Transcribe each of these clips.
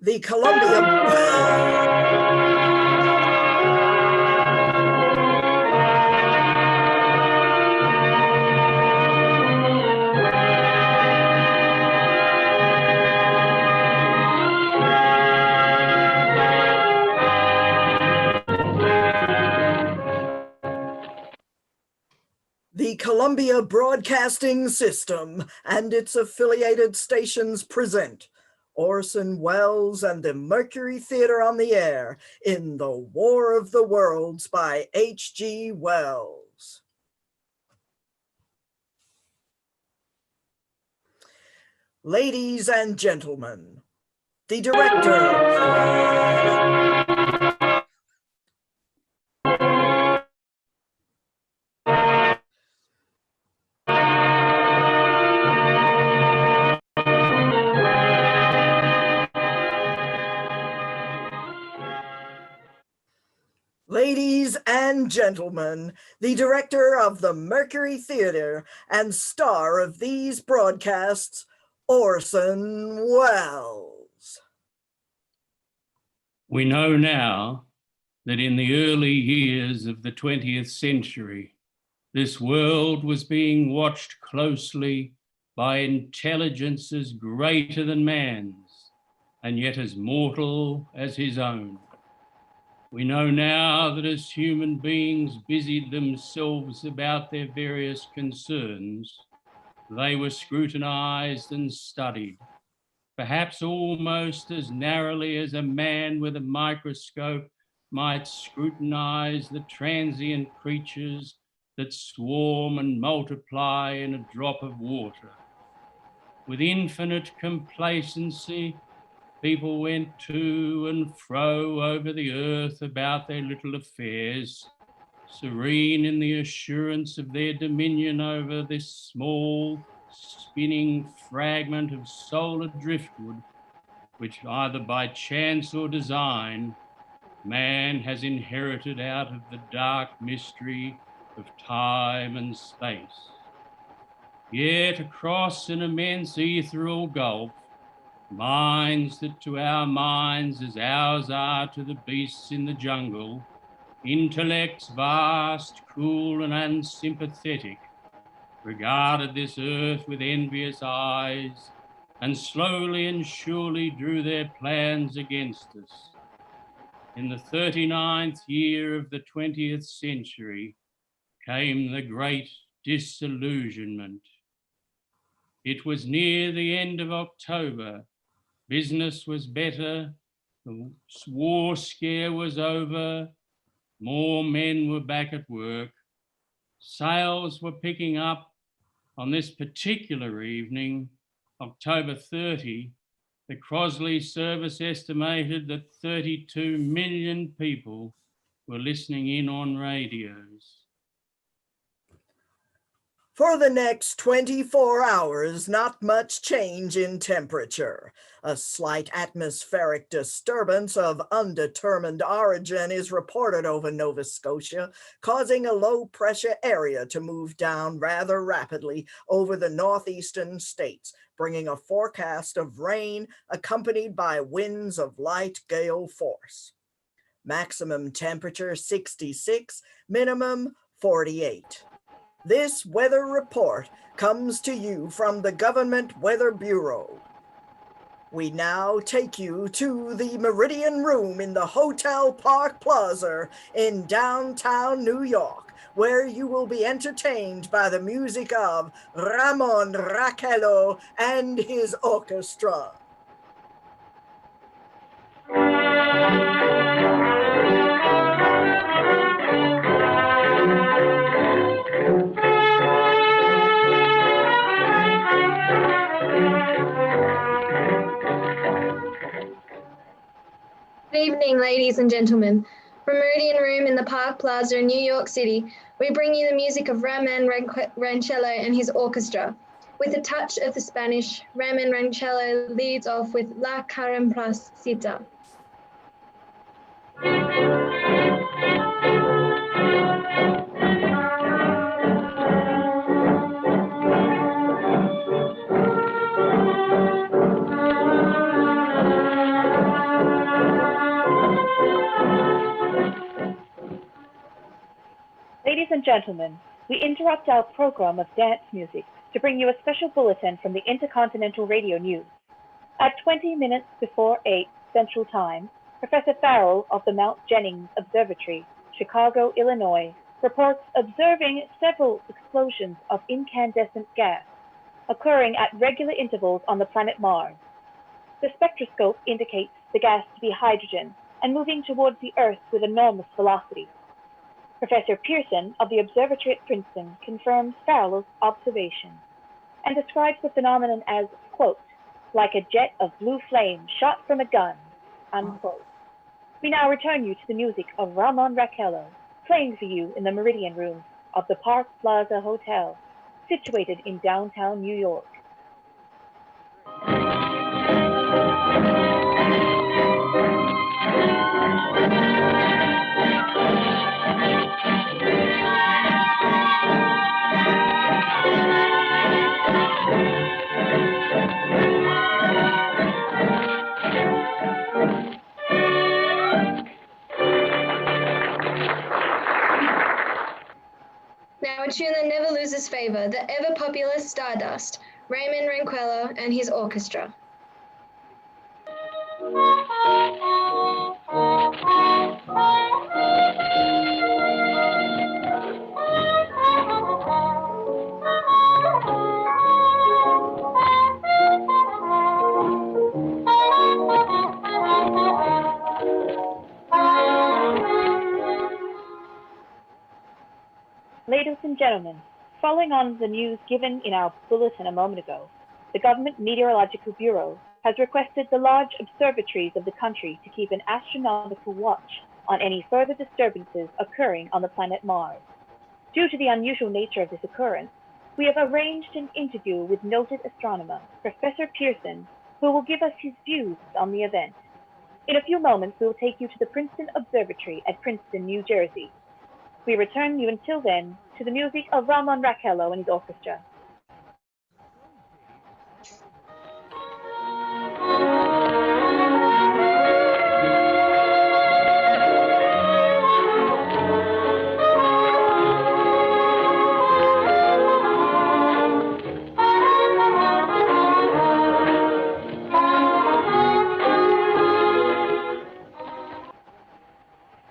The Columbia... The Columbia Broadcasting System and its affiliated stations present Orson Welles and the Mercury Theater on the Air in The War of the Worlds by H.G. Wells. Ladies and gentlemen, the director... Ladies and gentlemen, the director of the Mercury Theater and star of these broadcasts, Orson Welles. We know now that in the early years of the 20th century, this world was being watched closely by intelligences greater than man's, and yet as mortal as his own. We know now that as human beings busied themselves about their various concerns, they were scrutinized and studied, perhaps almost as narrowly as a man with a microscope might scrutinize the transient creatures that swarm and multiply in a drop of water. With infinite complacency, people went to and fro over the earth about their little affairs, serene in the assurance of their dominion over this small, spinning fragment of solar driftwood, which either by chance or design, man has inherited out of the dark mystery of time and space. Yet across an immense ethereal gulf, minds that to our minds as ours are to the beasts in the jungle, intellects vast, cool and unsympathetic, regarded this earth with envious eyes and slowly and surely drew their plans against us. In the 39th year of the 20th century came the great disillusionment. It was near the end of October. Business was better, the war scare was over, more men were back at work, sales were picking up. On this particular evening, October 30, the Crosley service estimated that 32 million people were listening in on radios. For the next 24 hours, not much change in temperature. A slight atmospheric disturbance of undetermined origin is reported over Nova Scotia, causing a low-pressure area to move down rather rapidly over the northeastern states, bringing a forecast of rain accompanied by winds of light gale force. Maximum temperature 66, minimum 48. This weather report comes to you from the Government Weather Bureau. We now take you to the Meridian Room in the Hotel Park Plaza in downtown New York, where you will be entertained by the music of Ramon Raquello and his orchestra. Good evening, ladies and gentlemen. From Meridian Room in the Park Plaza in New York City, we bring you the music of Ramon Raquello and his orchestra. With a touch of the Spanish, Ramon Raquello leads off with La Carambasita. and gentlemen, we interrupt our program of dance music to bring you a special bulletin from the Intercontinental Radio News. At 20 minutes before 8 Central Time, Professor Farrell of the Mount Jennings Observatory, Chicago, Illinois, reports observing several explosions of incandescent gas occurring at regular intervals on the planet Mars. The spectroscope indicates the gas to be hydrogen and moving towards the Earth with enormous velocity. Professor Pearson of the observatory at Princeton confirms Farrell's observation and describes the phenomenon as, quote, like a jet of blue flame shot from a gun, unquote. We now return you to the music of Ramon Raquello, playing for you in the Meridian Room of the Park Plaza Hotel, situated in downtown New York. Now a tune that never loses favor, the ever-popular Stardust, Raymond Ranquello and his orchestra. Ladies and gentlemen, following on the news given in our bulletin a moment ago, the Government Meteorological Bureau has requested the large observatories of the country to keep an astronomical watch on any further disturbances occurring on the planet Mars. Due to the unusual nature of this occurrence, we have arranged an interview with noted astronomer, Professor Pearson, who will give us his views on the event. In a few moments, we will take you to the Princeton Observatory at Princeton, New Jersey. We return you until then to the music of Ramon Raquello and his orchestra.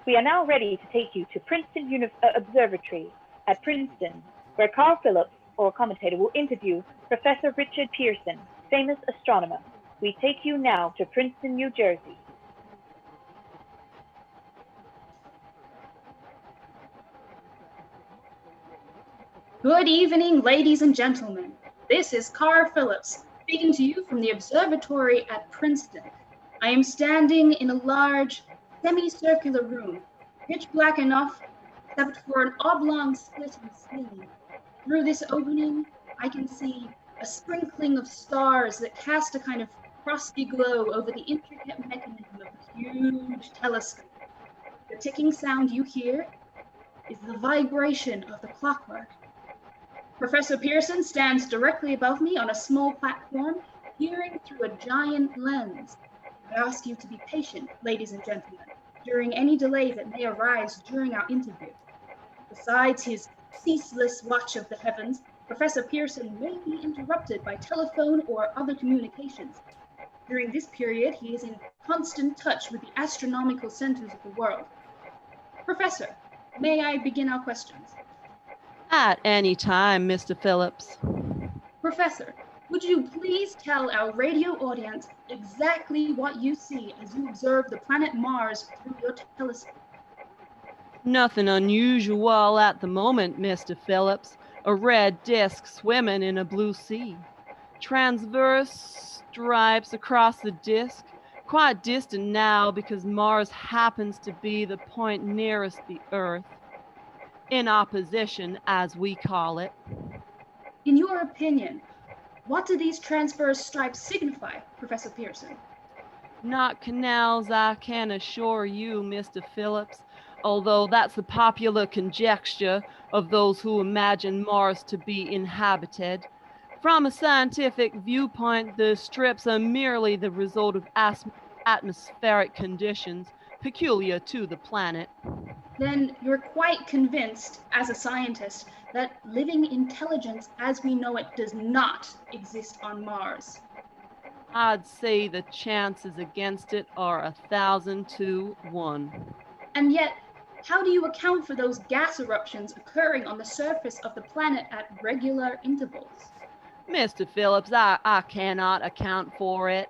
We are now ready to take you to Princeton Observatory at Princeton, where Carl Phillips, or commentator, will interview Professor Richard Pearson, famous astronomer. We take you now to Princeton, New Jersey. Good evening, ladies and gentlemen. This is Carl Phillips, speaking to you from the observatory at Princeton. I am standing in a large, semicircular room, pitch black enough except for an oblong slit in the ceiling. Through this opening, I can see a sprinkling of stars that cast a kind of frosty glow over the intricate mechanism of a huge telescope. The ticking sound you hear is the vibration of the clockwork. Professor Pearson stands directly above me on a small platform, peering through a giant lens. I ask you to be patient, ladies and gentlemen, during any delay that may arise during our interview. Besides his ceaseless watch of the heavens, Professor Pearson may be interrupted by telephone or other communications. During this period, he is in constant touch with the astronomical centers of the world. Professor, may I begin our questions? At any time, Mr. Phillips. Professor, would you please tell our radio audience exactly what you see as you observe the planet Mars through your telescope? Nothing unusual at the moment, Mr. Phillips. A red disk swimming in a blue sea. Transverse stripes across the disk, quite distant now because Mars happens to be the point nearest the Earth. In opposition, as we call it. In your opinion, what do these transverse stripes signify, Professor Pearson? Not canals, I can assure you, Mr. Phillips, although that's the popular conjecture of those who imagine Mars to be inhabited. From a scientific viewpoint, the strips are merely the result of atmospheric conditions peculiar to the planet. then you're quite convinced, as a scientist, that living intelligence as we know it does not exist on Mars. I'd say the chances against it are 1,000 to 1. And yet, how do you account for those gas eruptions occurring on the surface of the planet at regular intervals? Mr. Phillips, I cannot account for it.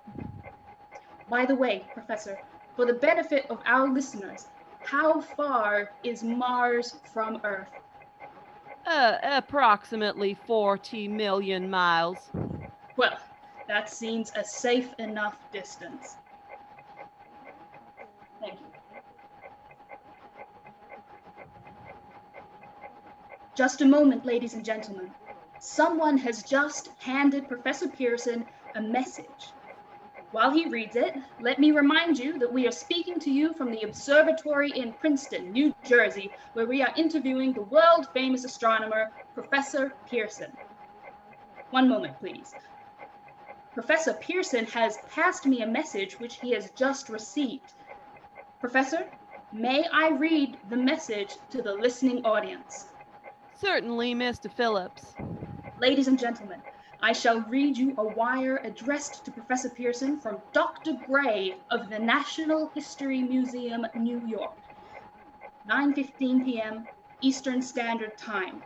By the way, Professor, for the benefit of our listeners, how far is Mars from Earth? Approximately 40 million miles. Well, that seems a safe enough distance. Thank you. Just a moment, ladies and gentlemen. Someone has just handed Professor Pearson a message. While he reads it, let me remind you that we are speaking to you from the observatory in Princeton, New Jersey, where we are interviewing the world-famous astronomer, Professor Pearson. One moment, please. Professor Pearson has passed me a message which he has just received. Professor, may I read the message to the listening audience? Certainly, Mr. Phillips. Ladies and gentlemen, I shall read you a wire addressed to Professor Pearson from Dr. Gray of the National History Museum, New York. 9:15 p.m. Eastern Standard Time.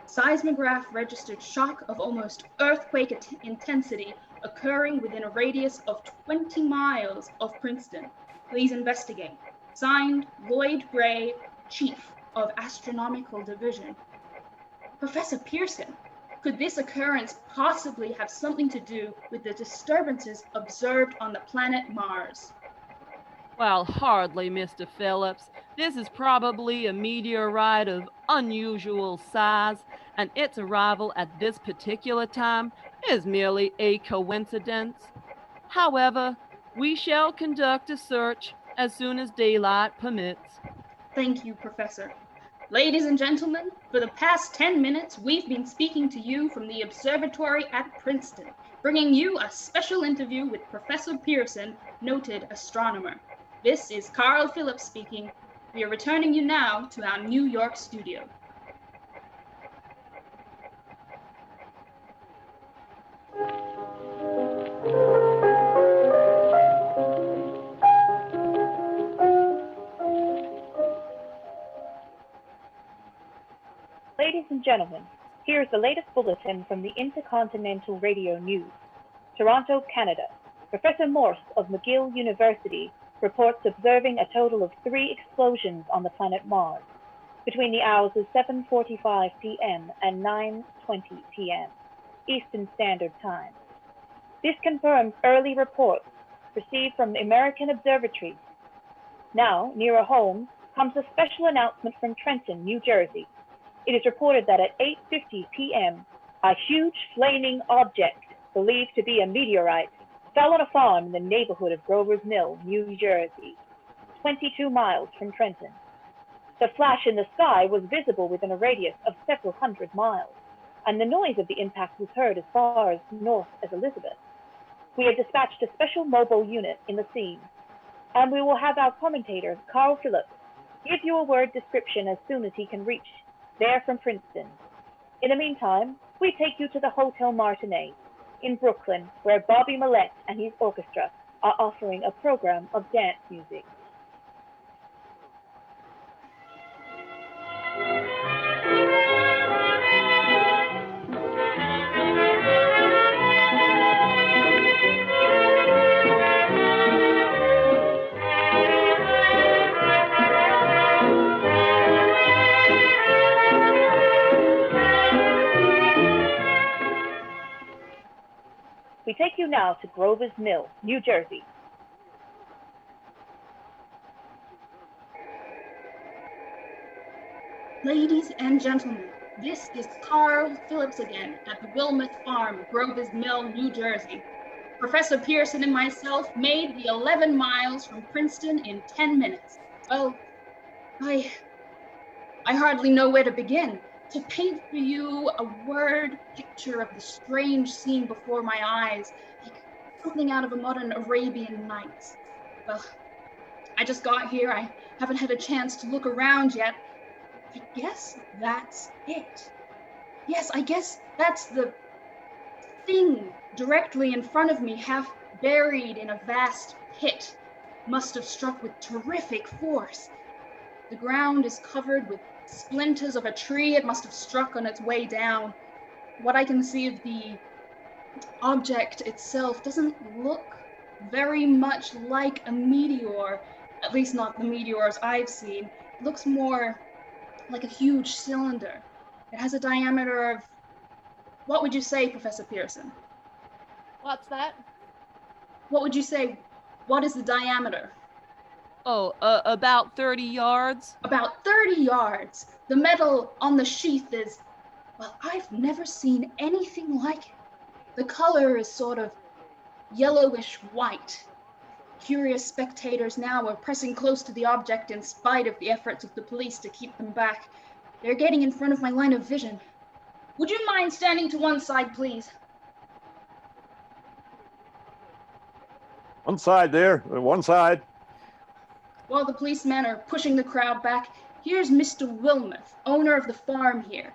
Seismograph registered shock of almost earthquake intensity occurring within a radius of 20 miles of Princeton. Please investigate. Signed, Lloyd Gray, Chief of Astronomical Division. Professor Pearson, could this occurrence possibly have something to do with the disturbances observed on the planet Mars? Well, hardly, Mr. Phillips. This is probably a meteorite of unusual size, and its arrival at this particular time is merely a coincidence. However, we shall conduct a search as soon as daylight permits. Thank you, Professor. Ladies and gentlemen, for the past 10 minutes, we've been speaking to you from the observatory at Princeton, bringing you a special interview with Professor Pearson, noted astronomer. This is Carl Phillips speaking. We are returning you now to our New York studio. Ladies and gentlemen, here's the latest bulletin from the Intercontinental Radio News. Toronto, Canada. Professor Morse of McGill University reports observing a total of 3 explosions on the planet Mars between the hours of 7:45 p.m. and 9:20 p.m. Eastern Standard Time. This confirms early reports received from the American observatories. Now, nearer home, comes a special announcement from Trenton, New Jersey. It is reported that at 8:50 p.m., a huge flaming object, believed to be a meteorite, fell on a farm in the neighborhood of Grover's Mill, New Jersey, 22 miles from Trenton. The flash in the sky was visible within a radius of several hundred miles, and the noise of the impact was heard as far as north as Elizabeth. We have dispatched a special mobile unit in the scene, and we will have our commentator, Carl Phillips, give you a word description as soon as he can reach there from Princeton. In the meantime, we take you to the Hotel Martinet in Brooklyn, where Bobby Millette and his orchestra are offering a program of dance music. We take you now to Grover's Mill, New Jersey. Ladies and gentlemen, this is Carl Phillips again at the Wilmouth Farm, Grover's Mill, New Jersey. Professor Pearson and myself made the 11 miles from Princeton in 10 minutes. Well, I hardly know where to begin. To paint for you a word picture of the strange scene before my eyes, like something out of a modern Arabian Nights. Well, I just got here. I haven't had a chance to look around yet. I guess that's it. Yes, I guess that's the thing directly in front of me, half buried in a vast pit. Must have struck with terrific force. The ground is covered with splinters of a tree it must have struck on its way down. What I can see of the object itself doesn't look very much like a meteor, at least not the meteors I've seen. It looks more like a huge cylinder. It has a diameter of, what would you say, Professor Pearson? What's that? What would you say? What is the diameter? Oh, about 30 yards. About 30 yards. The metal on the sheath is, well, I've never seen anything like it. The color is sort of yellowish white. Curious spectators now are pressing close to the object in spite of the efforts of the police to keep them back. They're getting in front of my line of vision. Would you mind standing to one side, please? One side there, one side. While the policemen are pushing the crowd back, here's Mr. Wilmoth, owner of the farm here.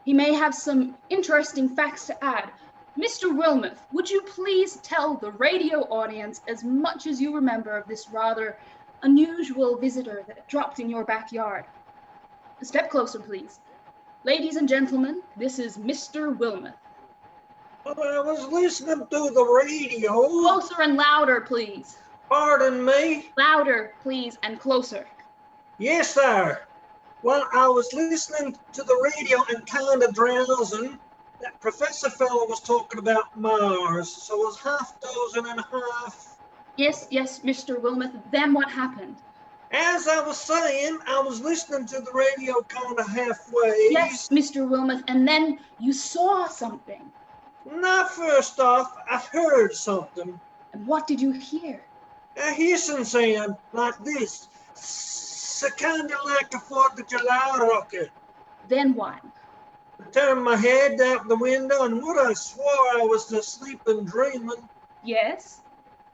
He may have some interesting facts to add. Mr. Wilmoth, would you please tell the radio audience as much as you remember of this rather unusual visitor that dropped in your backyard? Step closer, please. Ladies and gentlemen, this is Mr. Wilmoth. I was listening to the radio. Closer and louder, please. Pardon me? Louder, please, and closer. Yes, sir. Well, I was listening to the radio and kind of drowsing. That professor fellow was talking about Mars, so it was half dozen and a half. Yes, Mr. Wilmoth. Then what happened? As I was saying, I was listening to the radio kind of halfway. Yes, Mr. Wilmoth, and then you saw something. Now, first off, I heard something. And what did you hear? A hissing sound like this. So kind of like a 4th of July rocket. Then what? I turned my head out the window and would I swore I was asleep and dreaming. Yes?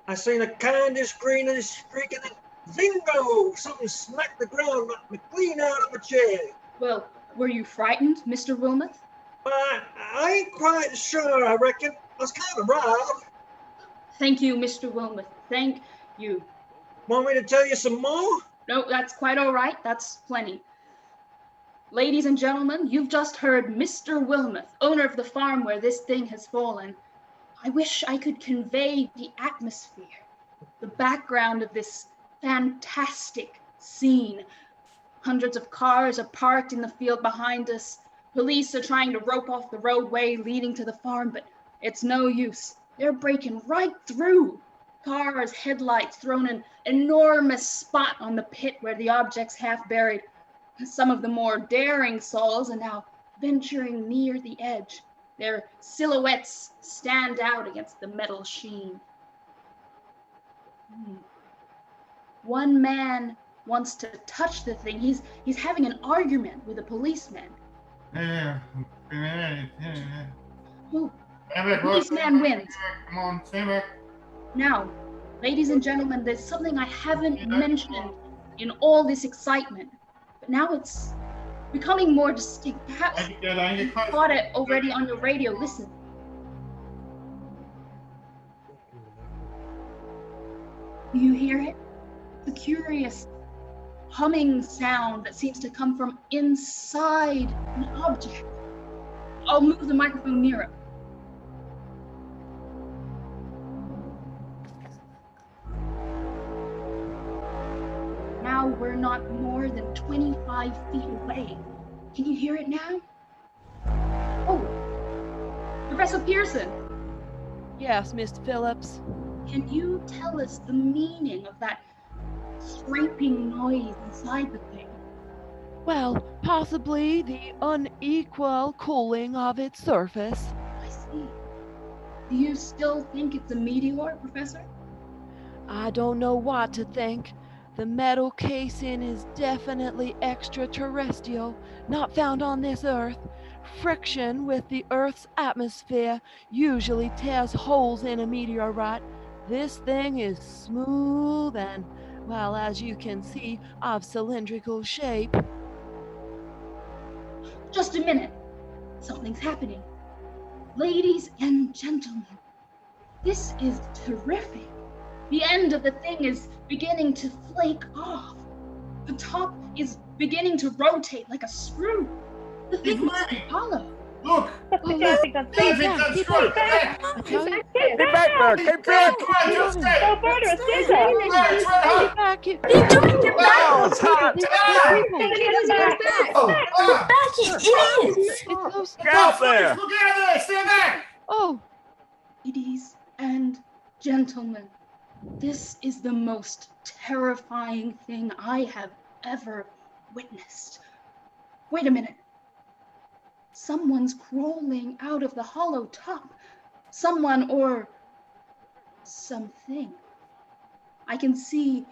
I seen a kindish, greenish, streaking, zingo! Something smacked the ground, knocked me clean out of my chair. Well, were you frightened, Mr. Wilmoth? I ain't quite sure, I reckon. I was kind of riled. Thank you, Mr. Wilmoth. Thank you. Want me to tell you some more? No, that's quite all right. That's plenty. Ladies and gentlemen, you've just heard Mr. Wilmoth, owner of the farm where this thing has fallen. I wish I could convey the atmosphere, the background of this fantastic scene. Hundreds of cars are parked in the field behind us. Police are trying to rope off the roadway leading to the farm, but it's no use. They're breaking right through. Cars' headlights thrown an enormous spot on the pit where the object's half buried. Some of the more daring souls are now venturing near the edge. Their silhouettes stand out against the metal sheen. One man wants to touch the thing. He's having an argument with a policeman. The policeman wins. Now, ladies and gentlemen, there's something I haven't mentioned in all this excitement, but now it's becoming more distinct. Perhaps you caught it already on your radio. Listen. Do you hear it? The curious humming sound that seems to come from inside an object. I'll move the microphone nearer. Now we're not more than 25 feet away. Can you hear it now? Oh, Professor Pearson. Yes, Mr. Phillips. Can you tell us the meaning of that scraping noise inside the thing? Well, possibly the unequal cooling of its surface. I see. Do you still think it's a meteor, Professor? I don't know what to think. The metal casing is definitely extraterrestrial, not found on this Earth. Friction with the Earth's atmosphere usually tears holes in a meteorite. This thing is smooth and Well, as you can see, of cylindrical shape. Just a minute. Something's happening. Ladies and gentlemen, this is terrific. The end of the thing is beginning to flake off. The top is beginning to rotate like a screw. The thing must be hollow. Look! Must be dancing on stage. Dancing on Back! stage! I tell you, Get Get back there! Get back! Come on, just stay! No further, stay Stay! there! It's red hot! get back here. Oh, it's hot! People. Oh, Back, you idiots! It's those. Get out there! Look out there! Stand back! Oh, Ladies and gentlemen, this is the most terrifying thing I have ever witnessed. Wait a minute. Someone's crawling out of the hollow top. Someone or something. I can see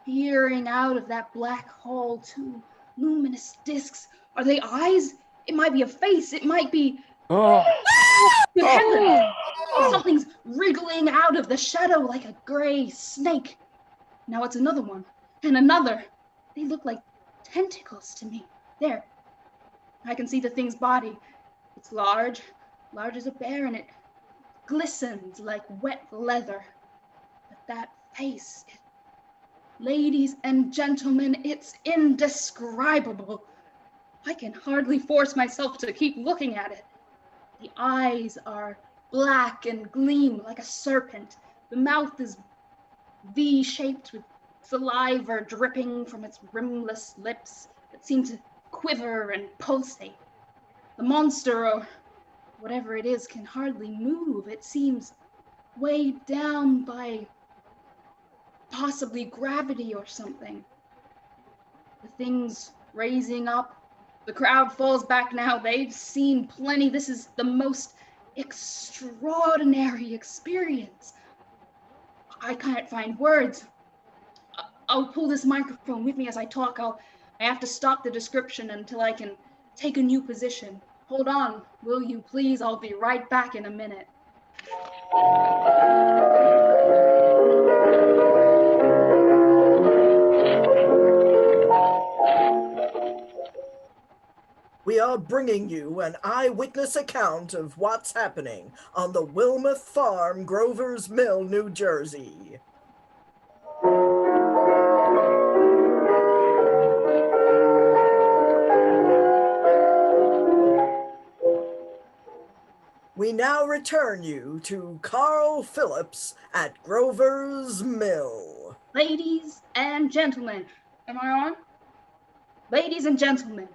peering out of that black hole two luminous discs. Are they eyes? It might be a face. It might be... Oh, Good heavens! Something's wriggling out of the shadow like a gray snake. Now it's another one, and another. They look like tentacles to me. There. I can see the thing's body. It's large as a bear, and it glistens like wet leather. But that face, ladies and gentlemen, it's indescribable. I can hardly force myself to keep looking at it. The eyes are black and gleam like a serpent. The mouth is V-shaped with saliva dripping from its rimless lips that seem to quiver and pulsate. The monster, or whatever it is, can hardly move. It seems weighed down by possibly gravity or something. The thing's raising up. The crowd falls back now. They've seen plenty. This is the most extraordinary experience. I can't find words. I'll pull this microphone with me as I talk. I have to stop the description until I can take a new position. Hold on, will you please? I'll be right back in a minute. We are bringing you an eyewitness account of what's happening on the Wilmoth Farm, Grover's Mill, New Jersey. We now return you to Carl Phillips at Grover's Mill. Ladies and gentlemen, am I on? Ladies and gentlemen,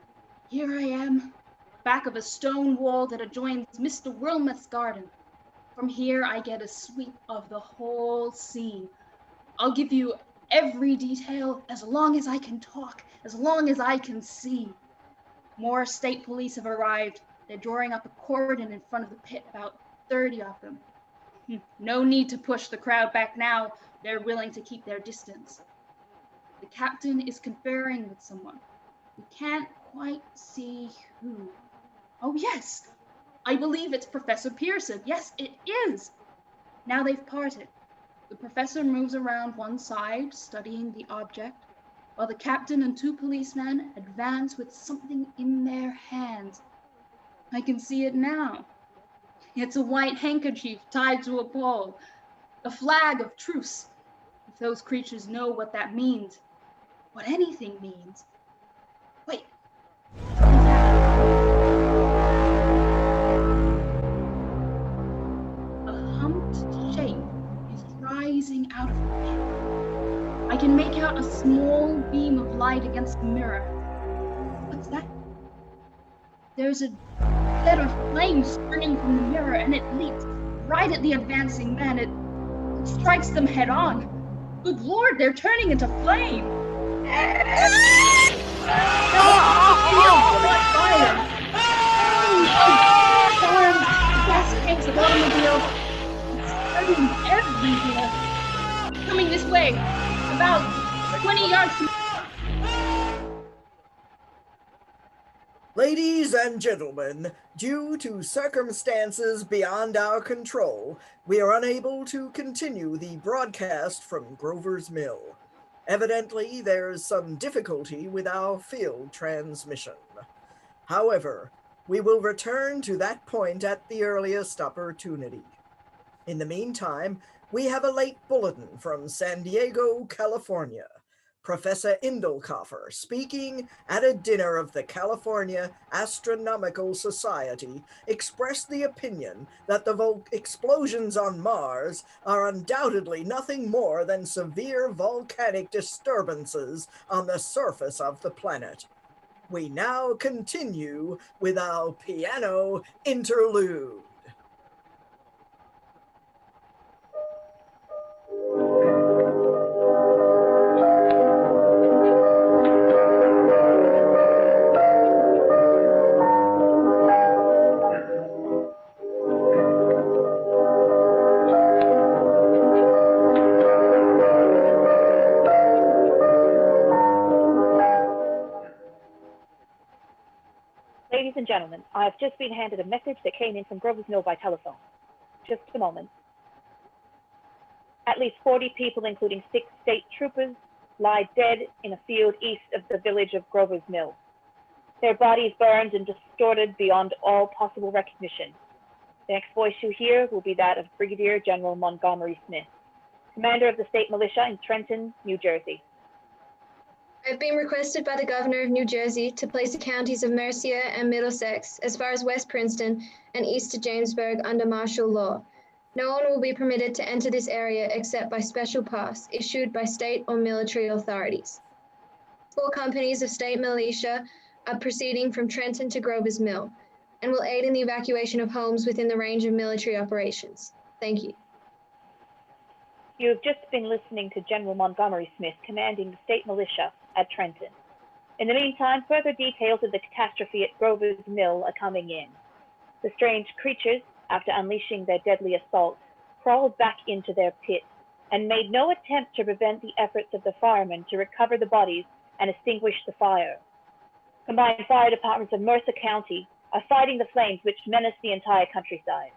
here I am, back of a stone wall that adjoins Mr. Wilmoth's garden. From here, I get a sweep of the whole scene. I'll give you every detail as long as I can talk, as long as I can see. More state police have arrived. They're drawing up a cordon in front of the pit, about 30 of them. No need to push the crowd back now. They're willing to keep their distance. The captain is conferring with someone. We can't quite see who. Oh yes, I believe it's Professor Pearson. Yes, it is. Now they've parted. The professor moves around one side, studying the object, while the captain and two policemen advance with something in their hands. I can see it now. It's a white handkerchief tied to a pole, a flag of truce. If those creatures know what that means, what anything means. Wait. A humped shape is rising out of the pit. I can make out a small beam of light against the mirror. What's that? There's a jet of flame springing from the mirror, and it leaps right at the advancing men. It strikes them head on. Good Lord, they're turning into flame. Gas tanks of automobile. It's spreading everywhere. Coming this way, about 20 yards from... Ladies and gentlemen, due to circumstances beyond our control, we are unable to continue the broadcast from Grover's Mill. Evidently, there's some difficulty with our field transmission. However, we will return to that point at the earliest opportunity. In the meantime, we have a late bulletin from San Diego, California. Professor Indelkoffer, speaking at a dinner of the California Astronomical Society, expressed the opinion that the explosions on Mars are undoubtedly nothing more than severe volcanic disturbances on the surface of the planet. We now continue with our piano interlude. Ladies and gentlemen, I have just been handed a message that came in from Grover's Mill by telephone. Just a moment. At least 40 people, including 6 state troopers, lie dead in a field east of the village of Grover's Mill. Their bodies burned and distorted beyond all possible recognition. The next voice you hear will be that of Brigadier General Montgomery Smith, commander of the state militia in Trenton, New Jersey. I've been requested by the Governor of New Jersey to place the counties of Mercia and Middlesex as far as West Princeton and east to Jamesburg under martial law. No one will be permitted to enter this area except by special pass issued by state or military authorities. 4 companies of state militia are proceeding from Trenton to Grover's Mill and will aid in the evacuation of homes within the range of military operations. Thank you. You have just been listening to General Montgomery Smith commanding the state militia at Trenton. In the meantime, further details of the catastrophe at Grover's Mill are coming in. The strange creatures, after unleashing their deadly assault, crawled back into their pit and made no attempt to prevent the efforts of the firemen to recover the bodies and extinguish the fire. Combined fire departments of Mercer County are fighting the flames which menace the entire countryside.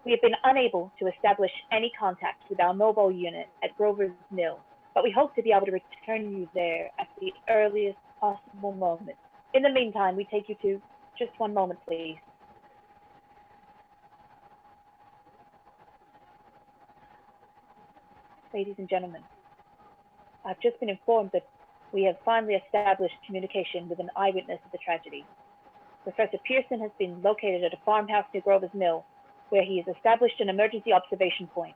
We have been unable to establish any contact with our mobile unit at Grover's Mill, but we hope to be able to return you there at the earliest possible moment. In the meantime, we take you to just one moment, please. Ladies and gentlemen, I've just been informed that we have finally established communication with an eyewitness of the tragedy. Professor Pearson has been located at a farmhouse near Grover's Mill, where he has established an emergency observation point.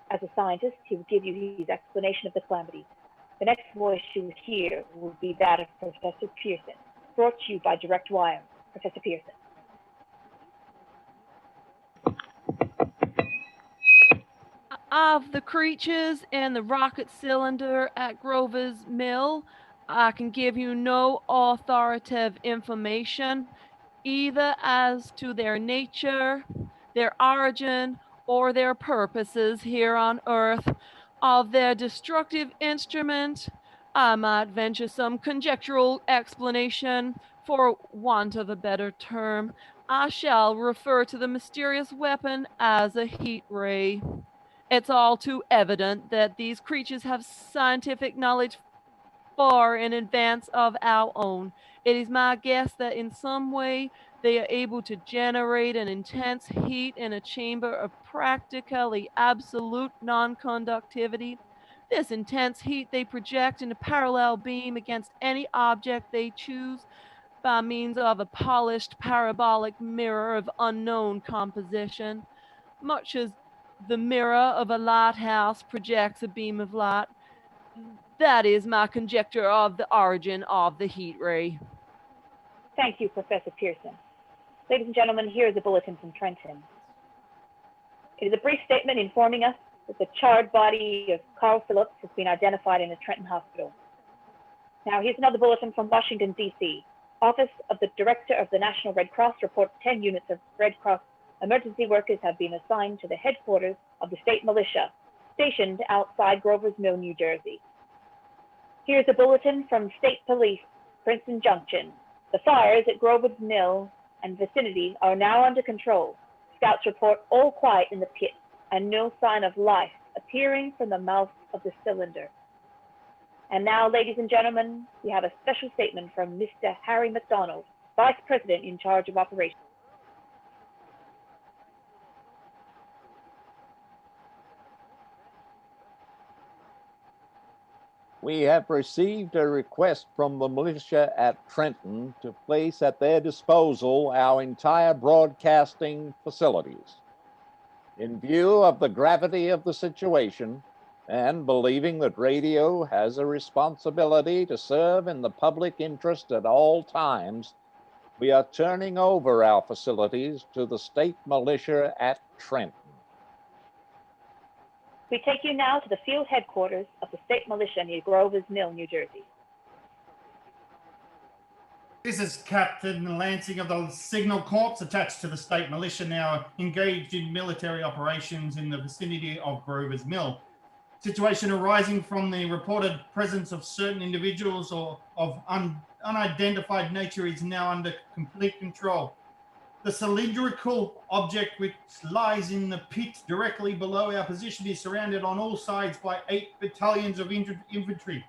As a scientist, he will give you his explanation of the calamity. The next voice you will hear will be that of Professor Pearson, brought to you by direct wire. Professor Pearson. Of the creatures in the rocket cylinder at Grover's Mill, I can give you no authoritative information, either as to their nature, their origin, or their purposes here on Earth. Of their destructive instrument, I might venture some conjectural explanation. For want of a better term, I shall refer to the mysterious weapon as a heat ray. It's all too evident that these creatures have scientific knowledge far in advance of our own. It is my guess that in some way they are able to generate an intense heat in a chamber of practically absolute non-conductivity. This intense heat they project in a parallel beam against any object they choose by means of a polished parabolic mirror of unknown composition, much as the mirror of a lighthouse projects a beam of light. That is my conjecture of the origin of the heat ray. Thank you, Professor Pearson. Ladies and gentlemen, here is a bulletin from Trenton. It is a brief statement informing us that the charred body of Carl Phillips has been identified in a Trenton hospital. Now, here's another bulletin from Washington, D.C. Office of the Director of the National Red Cross reports 10 units of Red Cross emergency workers have been assigned to the headquarters of the state militia, stationed outside Grover's Mill, New Jersey. Here's a bulletin from State Police, Princeton Junction. The fires at Grover's Mill and vicinity are now under control. Scouts report all quiet in the pit and no sign of life appearing from the mouth of the cylinder. And now, ladies and gentlemen, we have a special statement from Mr. Harry McDonald, Vice President in charge of operations. We have received a request from the militia at Trenton to place at their disposal our entire broadcasting facilities. In view of the gravity of the situation, and believing that radio has a responsibility to serve in the public interest at all times, we are turning over our facilities to the state militia at Trenton. We take you now to the field headquarters of the state militia near Grover's Mill, New Jersey. This is Captain Lansing of the Signal Corps, attached to the state militia, now engaged in military operations in the vicinity of Grover's Mill. Situation arising from the reported presence of certain individuals or of unidentified nature is now under complete control. The cylindrical object which lies in the pit directly below our position is surrounded on all sides by 8 battalions of infantry.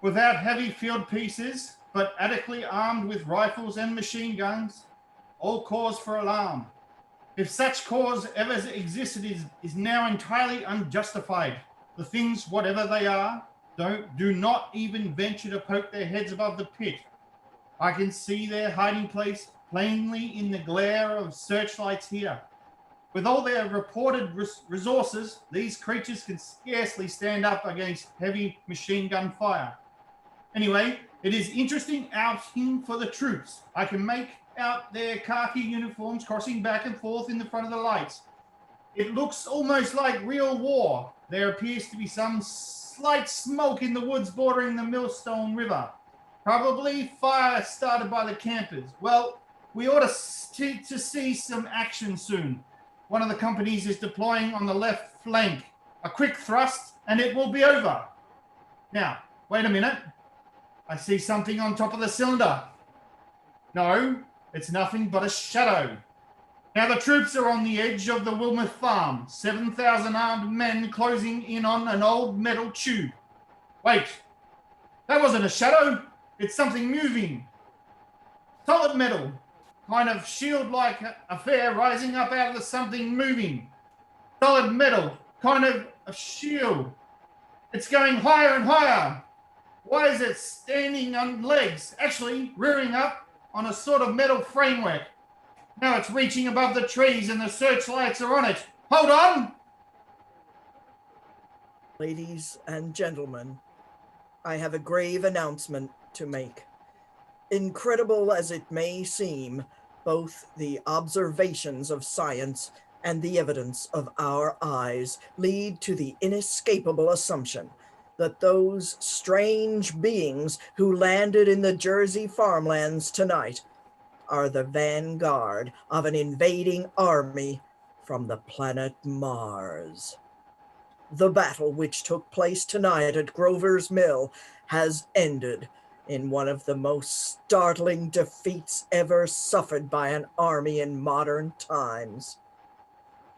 Without heavy field pieces, but adequately armed with rifles and machine guns, all cause for alarm. If such cause ever existed is now entirely unjustified. The things, whatever they are, do not even venture to poke their heads above the pit. I can see their hiding place plainly in the glare of searchlights here. With all their reported resources, these creatures can scarcely stand up against heavy machine gun fire. Anyway, it is interesting outing for the troops. I can make out their khaki uniforms crossing back and forth in the front of the lights. It looks almost like real war. There appears to be some slight smoke in the woods bordering the Millstone River. Probably fire started by the campers. Well, we ought to see some action soon. One of the companies is deploying on the left flank. A quick thrust and it will be over. Now, wait a minute. I see something on top of the cylinder. No, it's nothing but a shadow. Now the troops are on the edge of the Wilmouth farm. 7,000 armed men closing in on an old metal tube. Wait, that wasn't a shadow. It's something moving. Solid metal, kind of shield-like affair rising up out of the something moving. Solid metal, kind of a shield. It's going higher and higher. Why is it standing on legs, actually rearing up on a sort of metal framework? Now it's reaching above the trees and the searchlights are on it. Hold on! Ladies and gentlemen, I have a grave announcement to make. Incredible as it may seem, both the observations of science and the evidence of our eyes lead to the inescapable assumption that those strange beings who landed in the Jersey farmlands tonight are the vanguard of an invading army from the planet Mars. The battle which took place tonight at Grover's Mill has ended in one of the most startling defeats ever suffered by an army in modern times.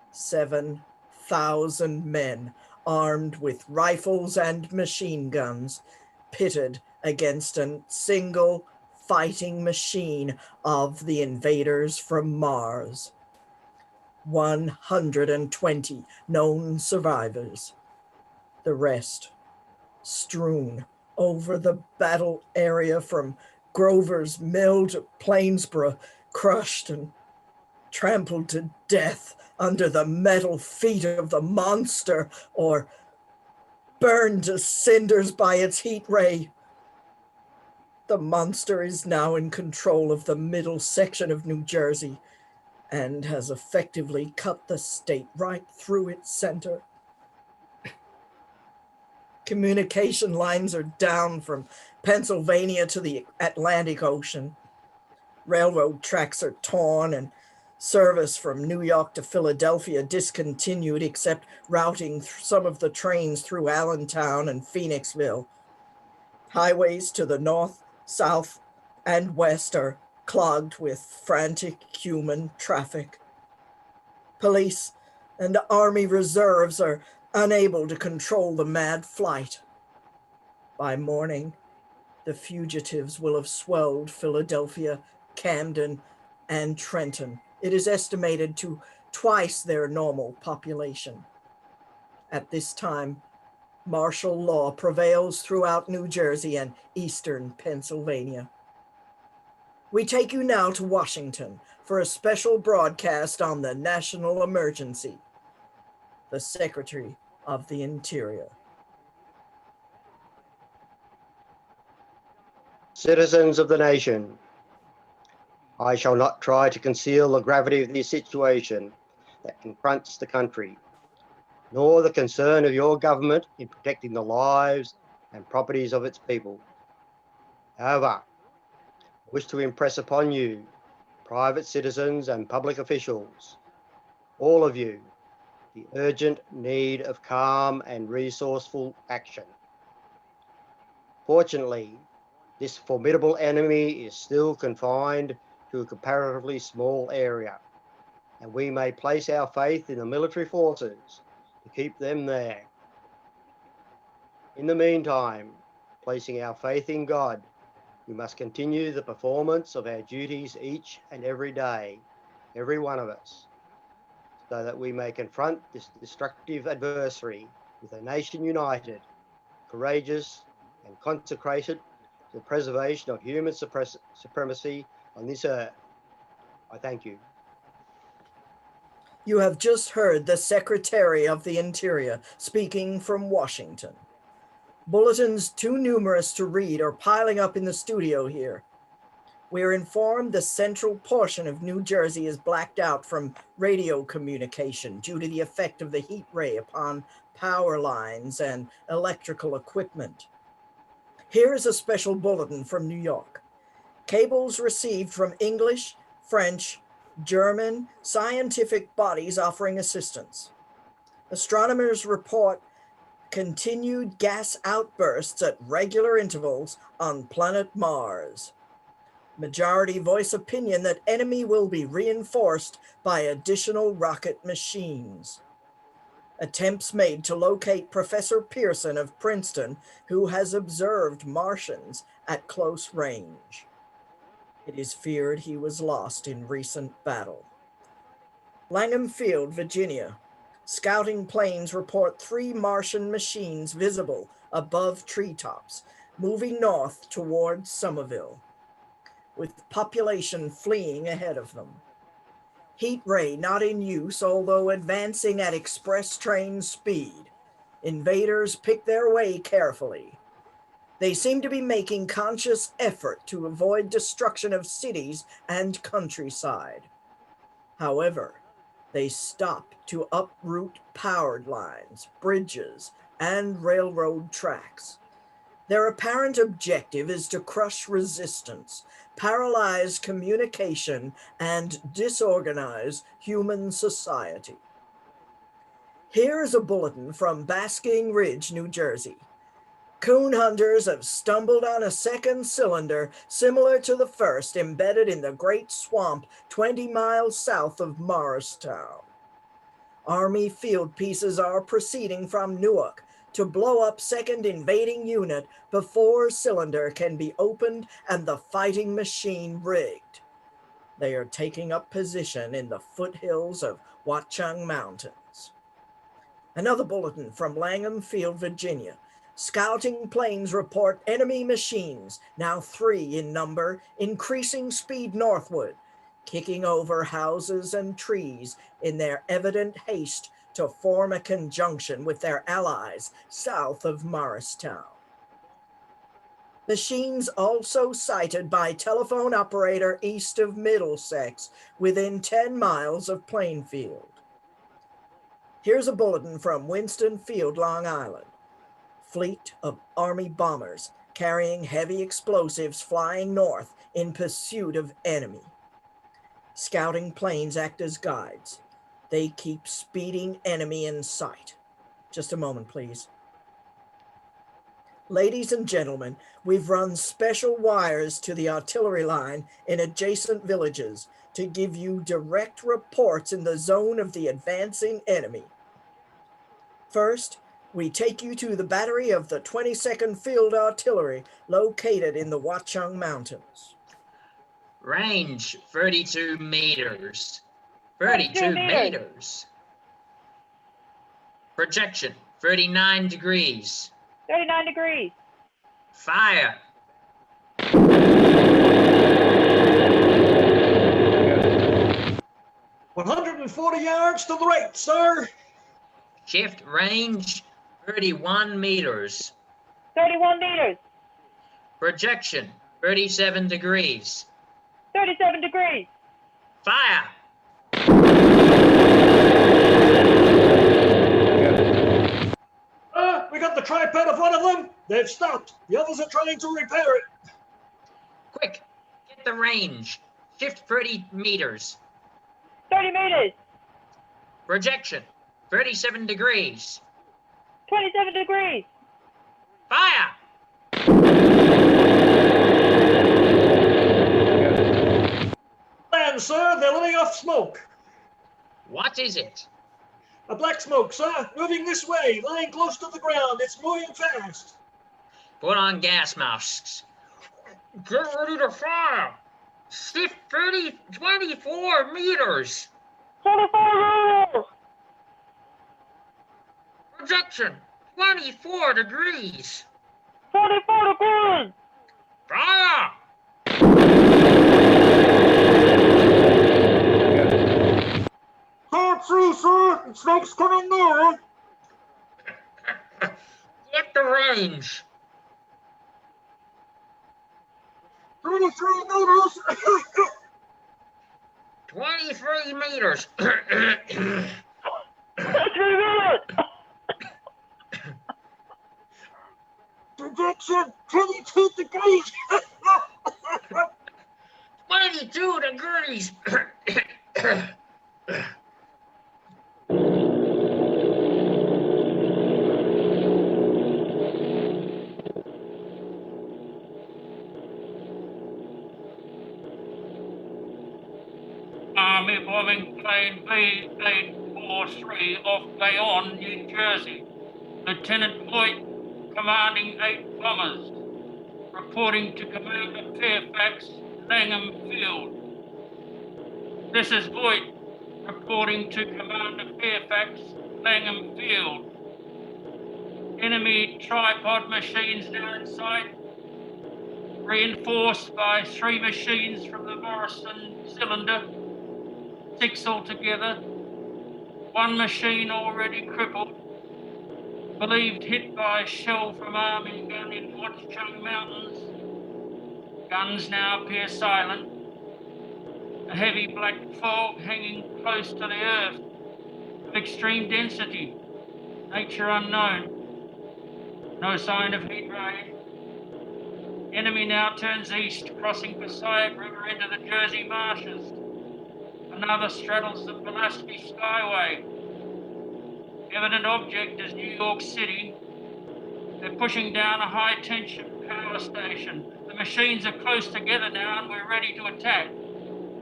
7,000 men armed with rifles and machine guns, pitted against a single fighting machine of the invaders from Mars. 120 known survivors. The rest strewn over the battle area from Grover's Mill to Plainsboro, crushed and trampled to death under the metal feet of the monster, or burned to cinders by its heat ray. The monster is now in control of the middle section of New Jersey and has effectively cut the state right through its center. Communication lines are down from Pennsylvania to the Atlantic Ocean. Railroad tracks are torn and service from New York to Philadelphia discontinued, except routing some of the trains through Allentown and Phoenixville. Highways to the north, south, and west are clogged with frantic human traffic. Police and Army reserves are unable to control the mad flight. By morning, the fugitives will have swelled Philadelphia, Camden, and Trenton. It is estimated to twice their normal population. At this time, martial law prevails throughout New Jersey and eastern Pennsylvania. We take you now to Washington for a special broadcast on the national emergency. The Secretary of the Interior. Citizens of the nation, I shall not try to conceal the gravity of the situation that confronts the country, nor the concern of your government in protecting the lives and properties of its people. However, I wish to impress upon you, private citizens and public officials, all of you, the urgent need of calm and resourceful action. Fortunately, this formidable enemy is still confined to a comparatively small area, and we may place our faith in the military forces to keep them there. In the meantime, placing our faith in God, we must continue the performance of our duties each and every day, every one of us, so that we may confront this destructive adversary with a nation united, courageous, and consecrated to the preservation of human supremacy on this earth. I thank you. You have just heard the Secretary of the Interior speaking from Washington. Bulletins too numerous to read are piling up in the studio here. We are informed the central portion of New Jersey is blacked out from radio communication due to the effect of the heat ray upon power lines and electrical equipment. Here is a special bulletin from New York. Cables received from English, French, German scientific bodies offering assistance. Astronomers report continued gas outbursts at regular intervals on planet Mars. Majority voice opinion that enemy will be reinforced by additional rocket machines. Attempts made to locate Professor Pearson of Princeton, who has observed Martians at close range. It is feared he was lost in recent battle. Langham Field, Virginia. Scouting planes report 3 Martian machines visible above treetops, moving north towards Somerville, with population fleeing ahead of them. Heat ray not in use, although advancing at express train speed. Invaders pick their way carefully. They seem to be making conscious effort to avoid destruction of cities and countryside. However, they stop to uproot powered lines, bridges, and railroad tracks. Their apparent objective is to crush resistance, paralyze communication, and disorganize human society. Here is a bulletin from Basking Ridge, New Jersey. Coon hunters have stumbled on a second cylinder similar to the first embedded in the Great Swamp 20 miles south of Morristown. Army field pieces are proceeding from Newark to blow up second invading unit before cylinder can be opened and the fighting machine rigged. They are taking up position in the foothills of Watchung Mountains. Another bulletin from Langham Field, Virginia. Scouting planes report enemy machines, now 3 in number, increasing speed northward, kicking over houses and trees in their evident haste to form a conjunction with their allies south of Morristown. Machines also sighted by telephone operator east of Middlesex, within 10 miles of Plainfield. Here's a bulletin from Winston Field, Long Island. Fleet of Army bombers carrying heavy explosives flying north in pursuit of enemy. Scouting planes act as guides. They keep speeding enemy in sight. Just a moment, please. Ladies and gentlemen, we've run special wires to the artillery line in adjacent villages to give you direct reports in the zone of the advancing enemy. First, We take you to the battery of the 22nd Field Artillery, located in the Watchung Mountains. Range 32 meters. 32 32 meters. meters. Projection 39 degrees. 39 degrees. Fire. "140 yards to the right, sir." Shift range 31 meters. 31 meters. Projection 37 degrees. 37 degrees. Fire. We got the tripod of one of them. They've stopped. The others are trying to repair it. Quick, get the range. Shift 30 meters. 30 meters. Projection 37 degrees. 27 degrees. Fire. Land, sir, they're letting off smoke. What is it? A black smoke, sir, moving this way, lying close to the ground. It's moving fast. Put on gas masks. Get ready to fire. Shift 24 meters. 24 meters. Projection 24 degrees. 24 degrees. Fire. Can't see, sir. The smoke's coming nearer. Get the range. 23 meters. 23 meters. 23 meters. Projection 22 degrees. 22 degrees. Army bombing plane B-843 off Bayonne, New Jersey. Lieutenant Voigt, commanding 8 bombers, reporting to Commander Fairfax, Langham Field. This is Voigt, reporting to Commander Fairfax, Langham Field. Enemy tripod machines now in sight, reinforced by 3 machines from the Orson cylinder, 6 altogether. 1 machine already crippled, believed hit by a shell from Army gun in Watchung Mountains. Guns now appear silent. A heavy black fog hanging close to the earth, of extreme density, nature unknown. No sign of heat ray. Enemy now turns east, crossing Passaic River into the Jersey marshes. Another straddles the Pulaski Skyway. Evident object is New York City. They're pushing down a high-tension power station. The machines are close together now and we're ready to attack.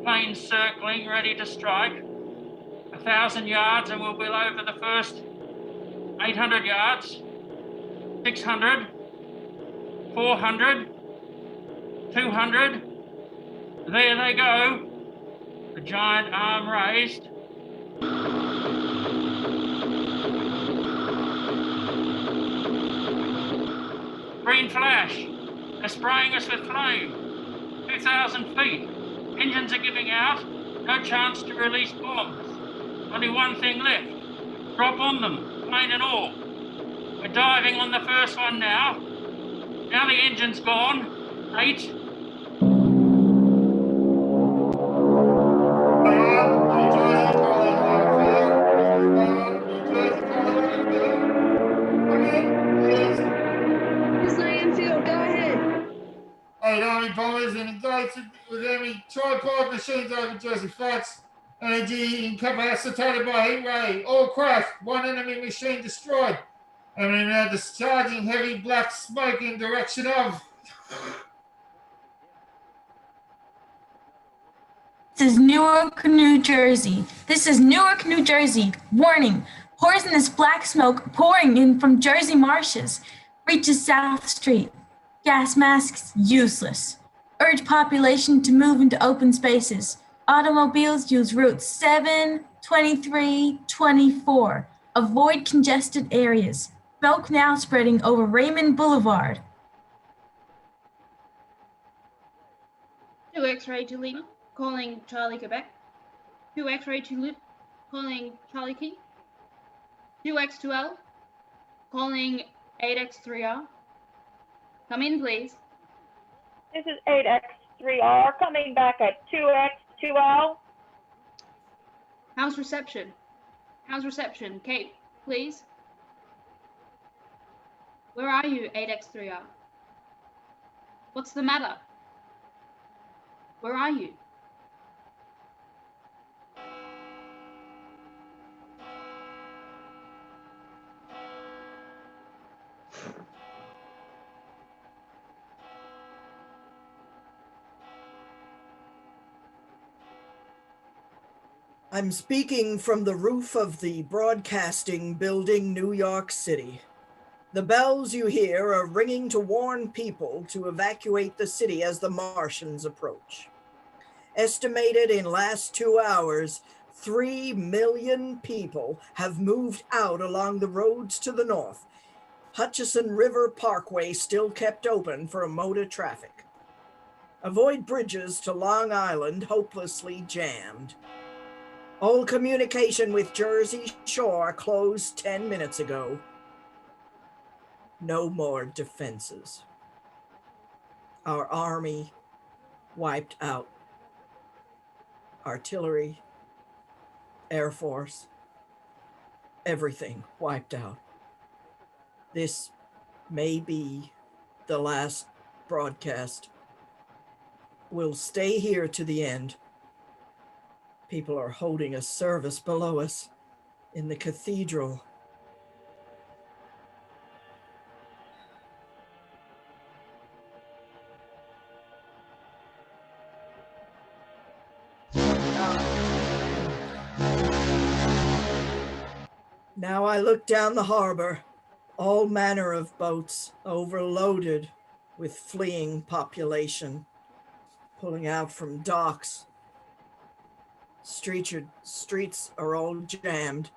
Planes circling, ready to strike. 1,000 yards and we'll be over the first. 800 yards. 600. 400. 200. There they go. The giant arm raised. Green flash. They're spraying us with flame. 2,000 feet. Engines are giving out. No chance to release bombs. Only one thing left. Drop on them, plane and all. We're diving on the first one now. Now the engine's gone. 8. Army bombers and engaged with enemy tripod machines over Jersey Flats. Energy incapacitated by heat ray. All craft. 1 enemy machine destroyed. Enemy now discharging heavy black smoke in direction of. This is Newark, New Jersey. This is Newark, New Jersey. Warning. Poisonous black smoke pouring in from Jersey marshes reaches South Street. Gas masks useless. Urge population to move into open spaces. Automobiles use routes 7, 23, 24. Avoid congested areas. Smoke now spreading over Raymond Boulevard. 2 X-ray to Lima, calling Charlie Quebec. 2 X-ray to Loop, calling Charlie Key. 2X2L, calling 8X3R. Come in, please. This is 8X3R coming back at 2X2L. How's reception? How's reception? Kate, please. Where are you, 8X3R? What's the matter? Where are you? I'm speaking from the roof of the broadcasting building, New York City. The bells you hear are ringing to warn people to evacuate the city as the Martians approach. Estimated in last 2 hours, 3 million people have moved out along the roads to the north. Hutchison River Parkway still kept open for motor traffic. Avoid bridges to Long Island hopelessly jammed. All communication with Jersey Shore closed 10 minutes ago. No more defenses. Our army wiped out. Artillery, Air Force, everything wiped out. This may be the last broadcast. We'll stay here to the end. People are holding a service below us in the cathedral. Now I look down the harbor, all manner of boats overloaded with fleeing population, pulling out from docks. Streets are all jammed.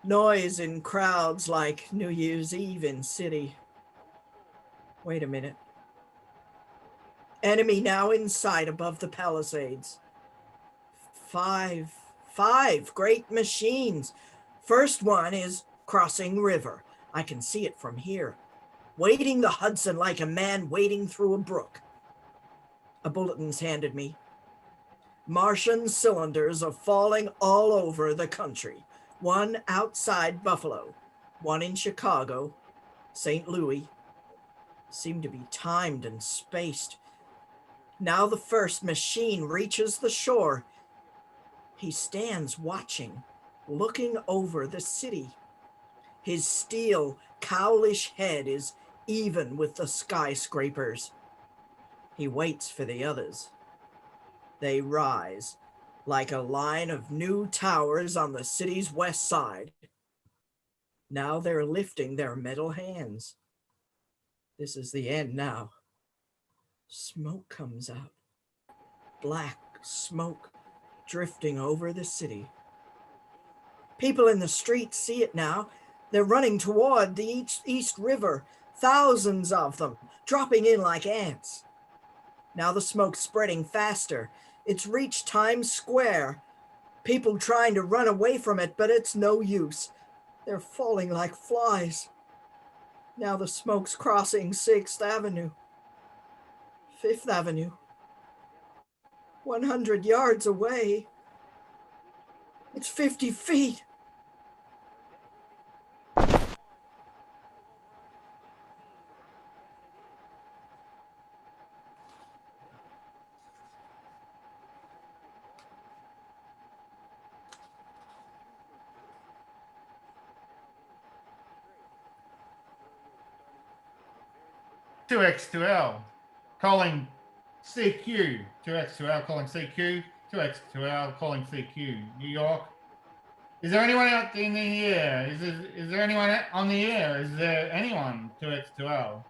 Noise in crowds like New Year's Eve in city. Wait a minute. Enemy now in sight above the Palisades. Five great machines. First one is crossing river. I can see it from here. Wading the Hudson like a man wading through a brook. A bulletin's handed me. Martian cylinders are falling all over the country. One outside Buffalo, one in Chicago, St. Louis. Seem to be timed and spaced. Now the first machine reaches the shore. He stands watching, looking over the city. His steel, cowlish head is even with the skyscrapers. He waits for the others. They rise like a line of new towers on the city's west side. Now they're lifting their metal hands. This is the end now. Smoke comes out. Black smoke drifting over the city. People in the streets see it now. They're running toward the East River, thousands of them, dropping in like ants. Now the smoke's spreading faster. It's reached Times Square. People trying to run away from it, but it's no use. They're falling like flies. Now the smoke's crossing 6th Avenue, 5th Avenue. 100 yards away. It's 50 feet. Two X2L calling CQ. 2X2L calling CQ. 2X2L calling CQ. New York. Is there anyone out in the air? Is there anyone on the air? Is there anyone 2X2L?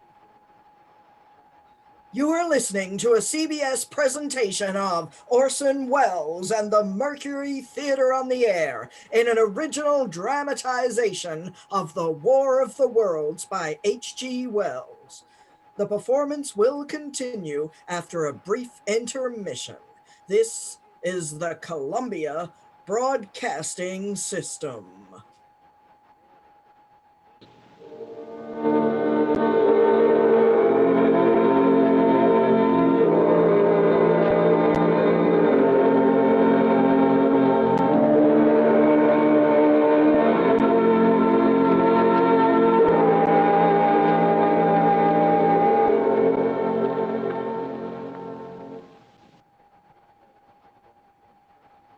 You are listening to a CBS presentation of Orson Welles and the Mercury Theater on the Air in an original dramatization of The War of the Worlds by H.G. Wells. The performance will continue after a brief intermission. This is the Columbia Broadcasting System.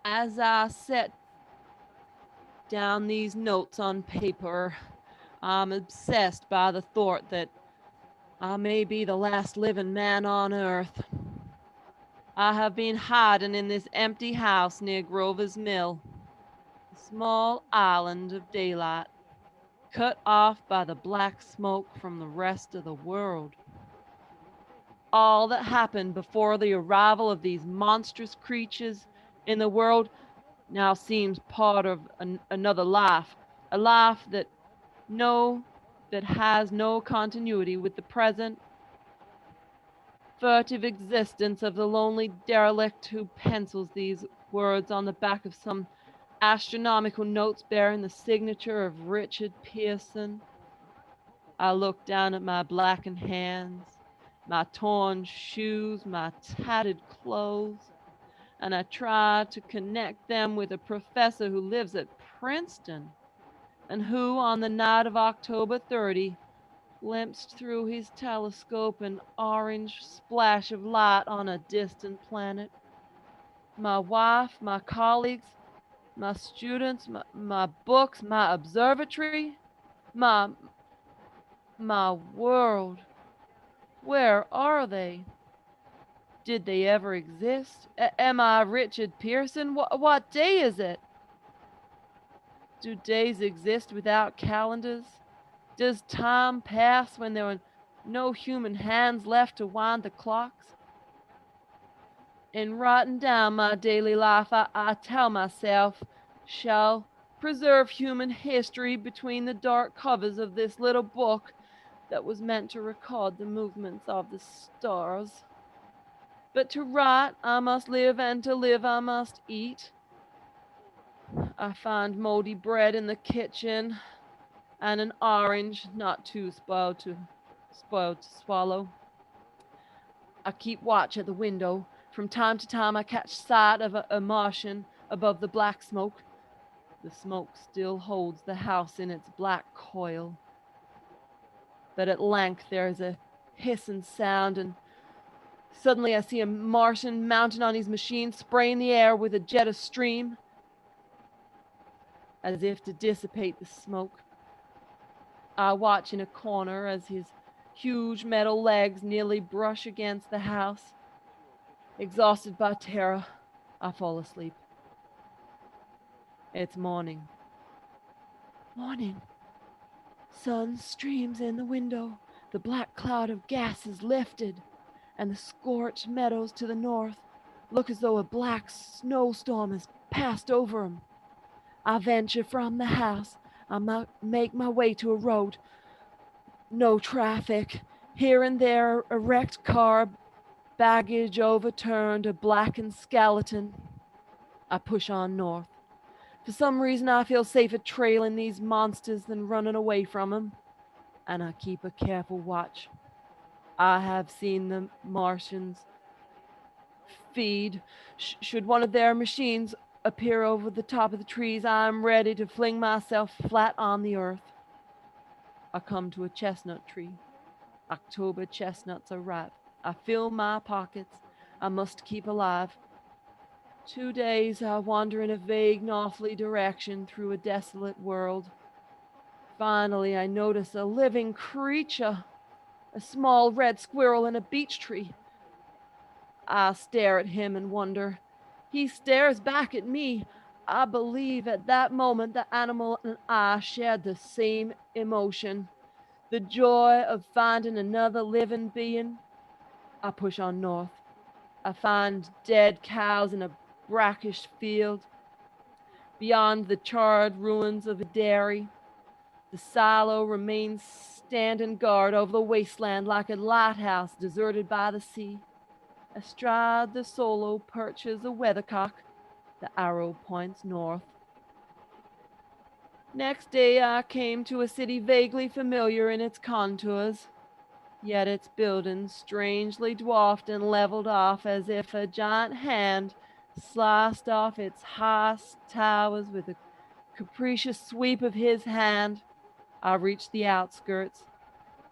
As I set down these notes on paper, I'm obsessed by the thought that I may be the last living man on earth. I have been hiding in this empty house near Grover's Mill, a small island of daylight, cut off by the black smoke from the rest of the world. All that happened before the arrival of these monstrous creatures in the world now seems part of another life, a life that has no continuity with the present furtive existence of the lonely derelict who pencils these words on the back of some astronomical notes bearing the signature of Richard Pearson. I look down at my blackened hands, my torn shoes, my tattered clothes, and I try to connect them with a professor who lives at Princeton and who, on the night of October 30, glimpsed through his telescope an orange splash of light on a distant planet. My wife, my colleagues, my students, my books, my observatory, my world. Where are they? Did they ever exist? Am I Richard Pearson? What day is it? Do days exist without calendars? Does time pass when there are no human hands left to wind the clocks? In writing down my daily life, I tell myself, shall preserve human history between the dark covers of this little book that was meant to record the movements of the stars. But to write, I must live, and to live, I must eat. I find moldy bread in the kitchen and an orange not too spoiled to swallow. I keep watch at the window. From time to time, I catch sight of a Martian above the black smoke. The smoke still holds the house in its black coil. But at length there is a hissing sound, and suddenly I see a Martian mounted on his machine, spraying the air with a jet of steam, as if to dissipate the smoke. I watch in a corner as his huge metal legs nearly brush against the house. Exhausted by terror, I fall asleep. It's morning. Morning. Sun streams in the window. The black cloud of gas is lifted, and the scorched meadows to the north look as though a black snowstorm has passed over them. I venture from the house. I make my way to a road. No traffic. Here and there, a wrecked car, baggage overturned, a blackened skeleton. I push on north. For some reason, I feel safer trailing these monsters than running away from them, and I keep a careful watch. I have seen the Martians feed. Should one of their machines appear over the top of the trees, I am ready to fling myself flat on the earth. I come to a chestnut tree. October chestnuts are ripe. I fill my pockets. I must keep alive. 2 days I wander in a vague, northerly direction through a desolate world. Finally, I notice a living creature, a small red squirrel in a beech tree. I stare at him and wonder. He stares back at me. I believe at that moment the animal and I shared the same emotion, the joy of finding another living being. I push on north. I find dead cows in a brackish field. Beyond the charred ruins of a dairy, the silo remains standing guard over the wasteland like a lighthouse deserted by the sea. Astride the solo perches a weathercock. The arrow points north. Next day I came to a city vaguely familiar in its contours, yet its buildings strangely dwarfed and leveled off as if a giant hand sliced off its highest towers with a capricious sweep of his hand. I reached the outskirts.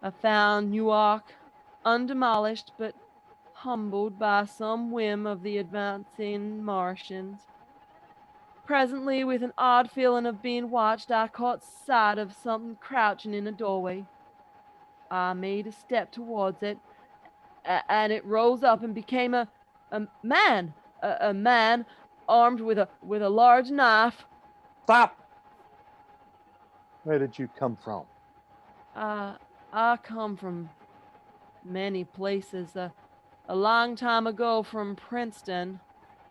I found Newark, undemolished but humbled by some whim of the advancing Martians. Presently, with an odd feeling of being watched, I caught sight of something crouching in a doorway. I made a step towards it, and it rose up and became a man, a man armed with a large knife. Stop! Where did you come from? I come from many places. A long time ago from Princeton.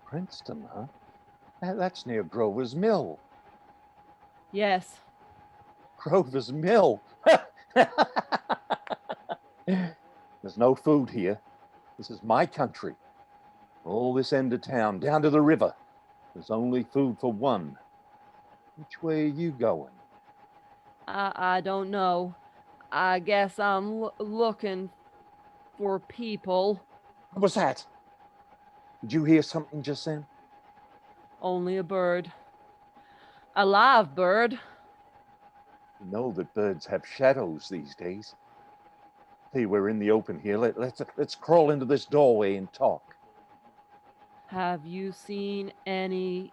Princeton, huh? That's near Grover's Mill. Yes. Grover's Mill. There's no food here. This is my country. All this end of town, down to the river. There's only food for one. Which way are you going? I don't know. I guess I'm looking for people. What was that? Did you hear something just then? Only a bird. A live bird. You know that birds have shadows these days. Hey, we're in the open here. Let's crawl into this doorway and talk. Have you seen any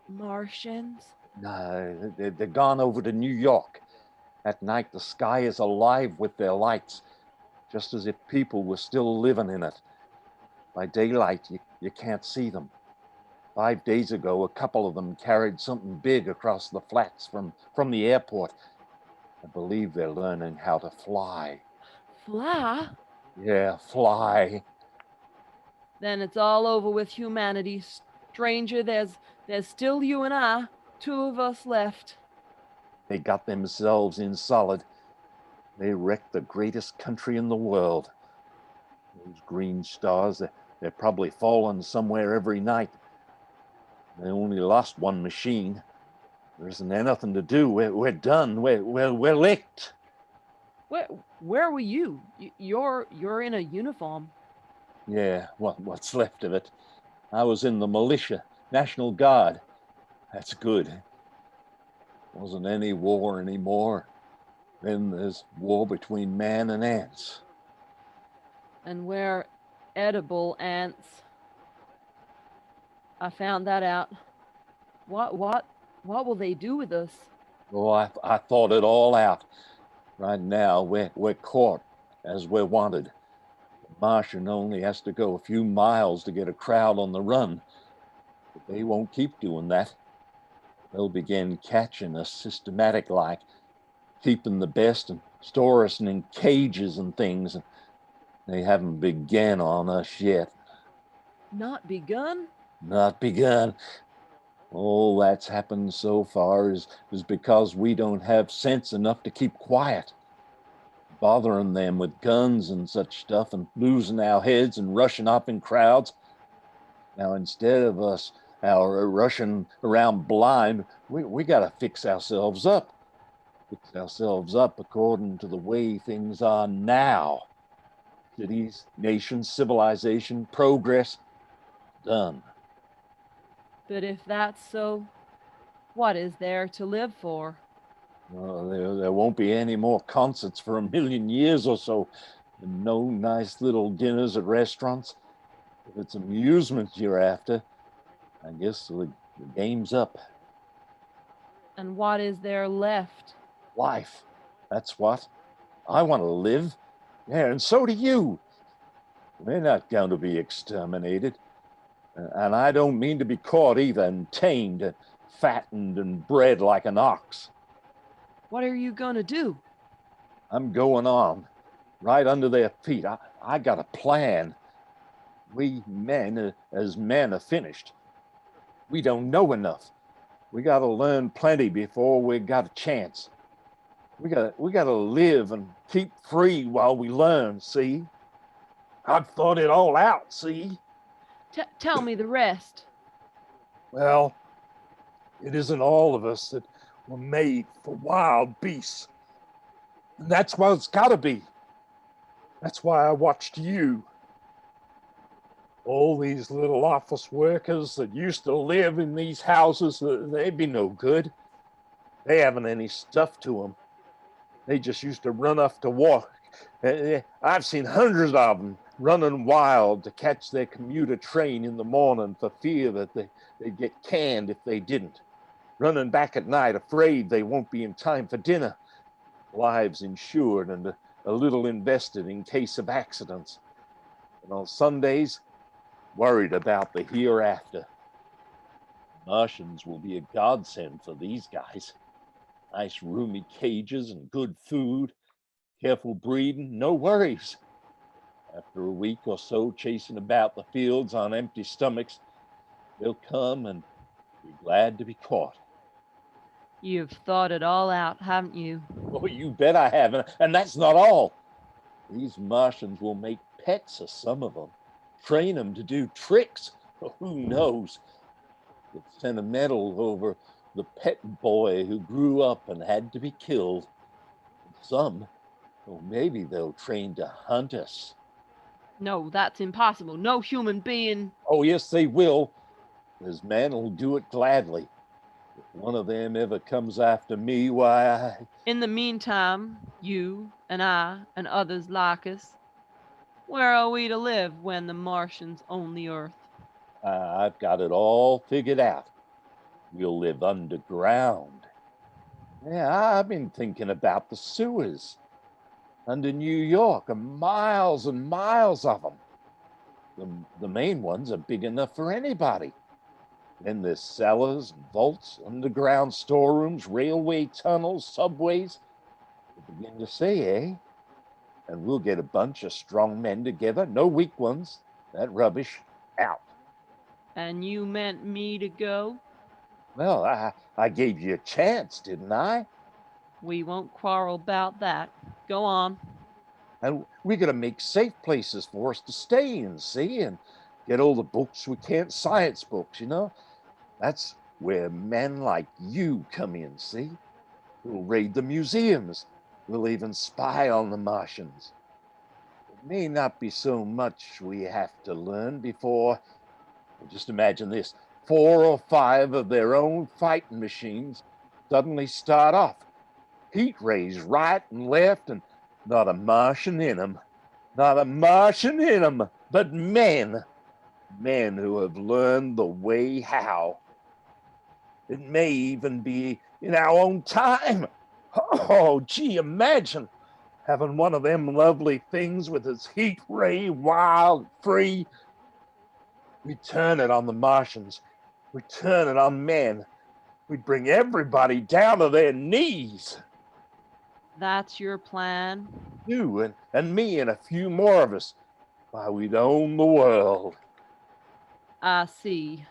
Martians? No, they're gone over to New York. At night, the sky is alive with their lights, just as if people were still living in it. By daylight, you can't see them. 5 days ago, a couple of them carried something big across the flats from the airport. I believe they're learning how to fly. Fly? Yeah, fly. Then it's all over with humanity. Stranger, there's still you and I, two of us left. They got themselves in solid. They wrecked the greatest country in the world. Those green stars, they're probably falling somewhere every night. They only lost one machine. There isn't anything to do. We're done. We're licked. Where were you? You're in a uniform. Yeah, what's left of it. I was in the militia, National Guard. That's good. Wasn't any war anymore. Then there's war between man and ants. And we're edible ants. I found that out. What will they do with us? Oh, I thought it all out. Right now, we're caught as we're wanted. The Martian only has to go a few miles to get a crowd on the run. But they won't keep doing that. They'll begin catching us systematic like, keeping the best and store us in cages and things. They haven't begun on us yet. Not begun? Not begun. All that's happened so far is because we don't have sense enough to keep quiet. Bothering them with guns and such stuff and losing our heads and rushing up in crowds. Now, instead of us rushing around blind, we got to fix ourselves up. Fix ourselves up according to the way things are now. Cities, nations, civilization, progress, done. But if that's so, what is there to live for? Well, there won't be any more concerts for 1,000,000 years or so, and no nice little dinners at restaurants. If it's amusement you're after, I guess the game's up. And what is there left? Life, that's what. I want to live. Yeah, and so do you. We're not going to be exterminated. And I don't mean to be caught either and tamed, fattened, and bred like an ox. What are you gonna do? I'm going on, right under their feet. I got a plan. We men, as men, are finished. We don't know enough. We got to learn plenty before we got a chance. We got to live and keep free while we learn, see? I've thought it all out, see? Tell me the rest. Well, it isn't all of us that were made for wild beasts. And that's what it's got to be. That's why I watched you. All these little office workers that used to live in these houses, they'd be no good. They haven't any stuff to them. They just used to run off to walk. I've seen hundreds of them running wild to catch their commuter train in the morning for fear that they'd get canned if they didn't. Running back at night, afraid they won't be in time for dinner. Lives insured and a little invested in case of accidents. And on Sundays, worried about the hereafter. Martians will be a godsend for these guys. Nice roomy cages and good food, careful breeding, no worries. After a week or so chasing about the fields on empty stomachs, they'll come and be glad to be caught. You've thought it all out, haven't you? Oh, you bet I haven't. And that's not all. These Martians will make pets of some of them, train them to do tricks. Oh, who knows? It's sentimental over the pet boy who grew up and had to be killed. And some, well, maybe they'll train to hunt us. No, that's impossible. No human being. Oh, yes, they will. This man will do it gladly. If one of them ever comes after me, why, In the meantime, you and I and others like us, where are we to live when the Martians own the Earth? I've got it all figured out. We'll live underground. Yeah, I've been thinking about the sewers under New York, and miles of them. The main ones are big enough for anybody. Then there's cellars and vaults, underground storerooms, railway tunnels, subways. You begin to say, eh? And we'll get a bunch of strong men together, no weak ones. That rubbish, out. And you meant me to go? Well, I gave you a chance, didn't I? We won't quarrel about that. Go on. And we got to make safe places for us to stay in, see? And get all the books we can't, science books, you know? That's where men like you come in, see? We'll raid the museums. We'll even spy on the Martians. It may not be so much we have to learn before, well, just imagine this, 4 or 5 of their own fighting machines suddenly start off. Heat rays right and left, and not a Martian in them. Not a Martian in them, but men. Men who have learned the way how. It may even be in our own time. Oh, gee, imagine having one of them lovely things with its heat ray, wild, free. We turn it on the Martians. We turn it on men. We'd bring everybody down to their knees. That's your plan? You and me and a few more of us. Why, we'd own the world. I see.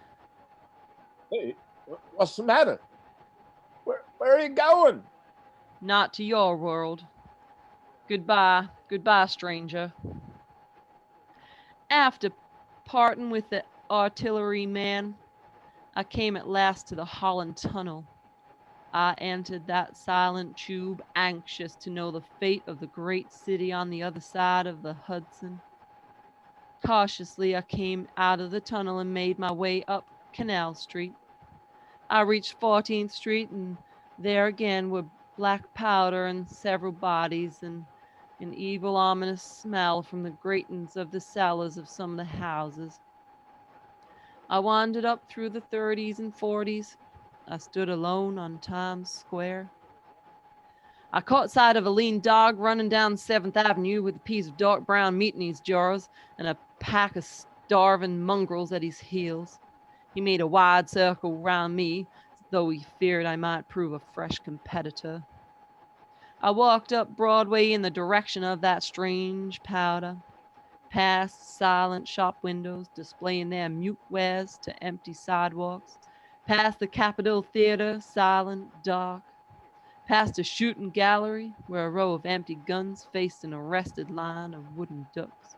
Hey, what's the matter? Where are you going? Not to your world. Goodbye, goodbye, stranger. After parting with the artillery man, I came at last to the Holland Tunnel. I entered that silent tube, anxious to know the fate of the great city on the other side of the Hudson. Cautiously, I came out of the tunnel and made my way up Canal Street. I reached 14th Street, and there again were black powder and several bodies, and an evil, ominous smell from the gratings of the cellars of some of the houses. I wandered up through the 30s and 40s. I stood alone on Times Square. I caught sight of a lean dog running down 7th Avenue with a piece of dark brown meat in his jaws and a pack of starving mongrels at his heels. He made a wide circle round me, as though he feared I might prove a fresh competitor. I walked up Broadway in the direction of that strange powder, past silent shop windows displaying their mute wares to empty sidewalks, past the Capitol Theater, silent, dark, past a shooting gallery where a row of empty guns faced an arrested line of wooden ducks.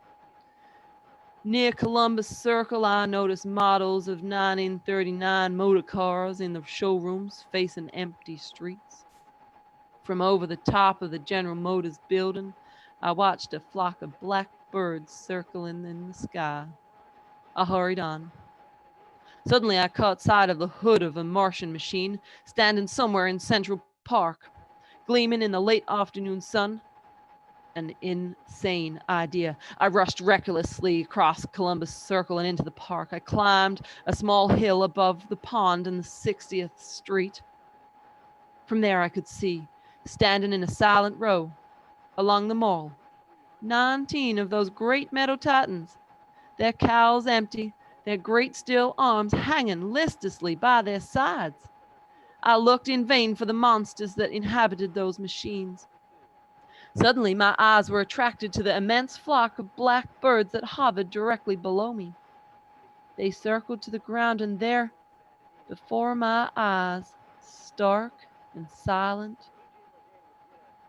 Near Columbus Circle, I noticed models of 1939 motor cars in the showrooms facing empty streets. From over the top of the General Motors building, I watched a flock of black birds circling in the sky. I hurried on. Suddenly, I caught sight of the hood of a Martian machine standing somewhere in Central Park, gleaming in the late afternoon sun. An insane idea. I rushed recklessly across Columbus Circle and into the park. I climbed a small hill above the pond in the 60th Street. From there, I could see, standing in a silent row along the mall, 19 of those great metal titans, their cowls empty, their great steel arms hanging listlessly by their sides. I looked in vain for the monsters that inhabited those machines. Suddenly, my eyes were attracted to the immense flock of black birds that hovered directly below me. They circled to the ground, and there, before my eyes, stark and silent,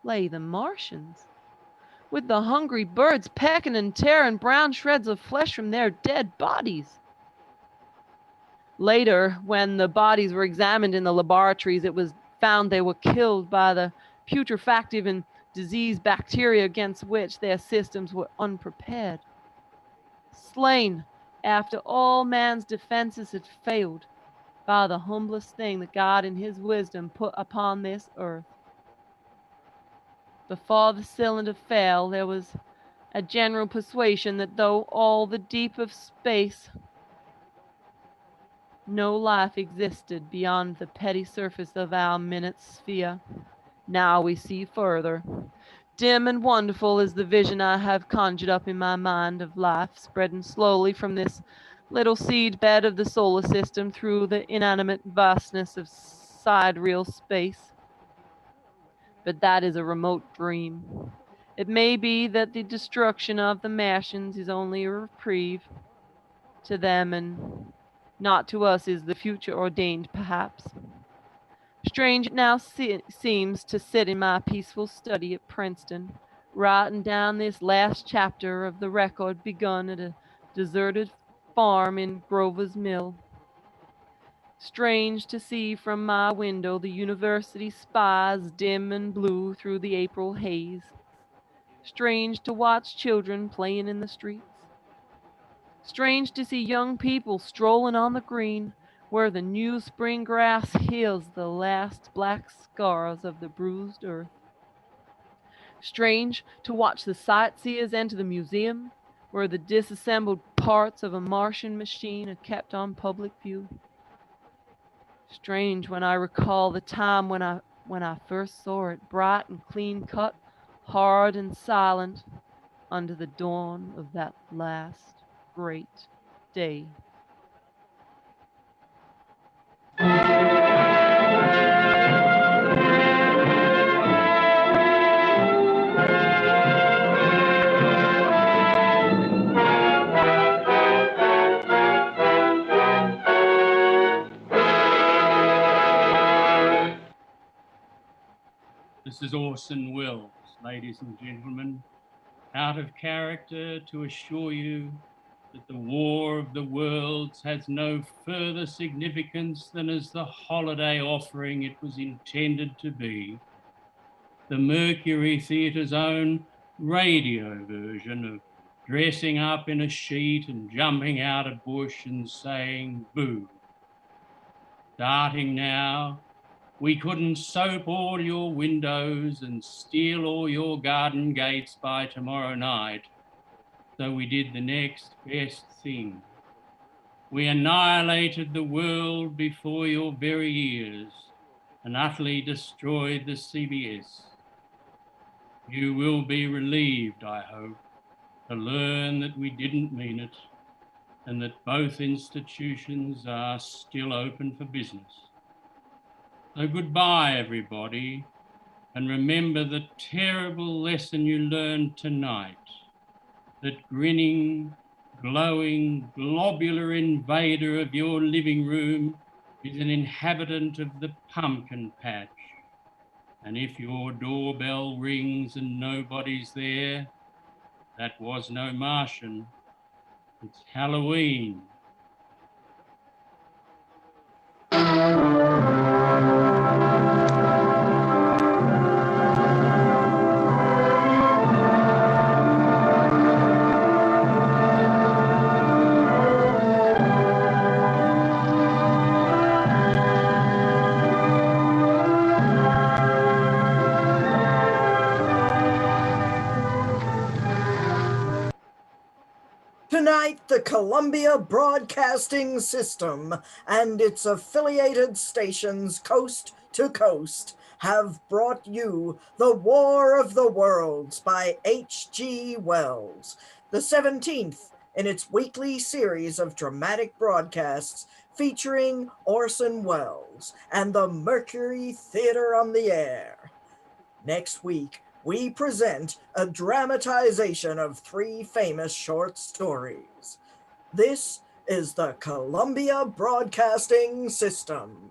lay the Martians, with the hungry birds pecking and tearing brown shreds of flesh from their dead bodies. Later, when the bodies were examined in the laboratories, it was found they were killed by the putrefactive and disease bacteria against which their systems were unprepared. Slain after all man's defenses had failed by the humblest thing that God in his wisdom put upon this earth. Before the cylinder fell, there was a general persuasion that though all the deep of space, no life existed beyond the petty surface of our minute sphere. Now we see further. Dim and wonderful is the vision I have conjured up in my mind of life spreading slowly from this little seed bed of the solar system through the inanimate vastness of sidereal space. But that is a remote dream. It may be that the destruction of the Martians is only a reprieve. To them and not to us is the future ordained, perhaps. Strange it now seems to sit in my peaceful study at Princeton, writing down this last chapter of the record begun at a deserted farm in Grover's Mill. Strange to see from my window the university spires dim and blue through the April haze. Strange to watch children playing in the streets. Strange to see young people strolling on the green where the new spring grass heals the last black scars of the bruised earth. Strange to watch the sightseers enter the museum where the disassembled parts of a Martian machine are kept on public view. Strange when I recall the time when I first saw it, bright and clean cut, hard and silent, under the dawn of that last great day. This is Orson Welles, ladies and gentlemen, out of character to assure you that the War of the Worlds has no further significance than as the holiday offering it was intended to be, the Mercury Theatre's own radio version of dressing up in a sheet and jumping out a bush and saying boo. Starting now, we couldn't soap all your windows and steal all your garden gates by tomorrow night, so we did the next best thing. We annihilated the world before your very ears and utterly destroyed the CBS. You will be relieved, I hope, to learn that we didn't mean it, and that both institutions are still open for business. So goodbye, everybody, and remember the terrible lesson you learned tonight, that grinning, glowing, globular invader of your living room is an inhabitant of the pumpkin patch. And if your doorbell rings and nobody's there, that was no Martian. It's Halloween. Tonight, the Columbia Broadcasting System and its affiliated stations coast to coast have brought you The War of the Worlds by H.G. Wells, the 17th in its weekly series of dramatic broadcasts featuring Orson Welles and the Mercury Theater on the Air. Next week, we present a dramatization of 3 famous short stories. This is the Columbia Broadcasting System.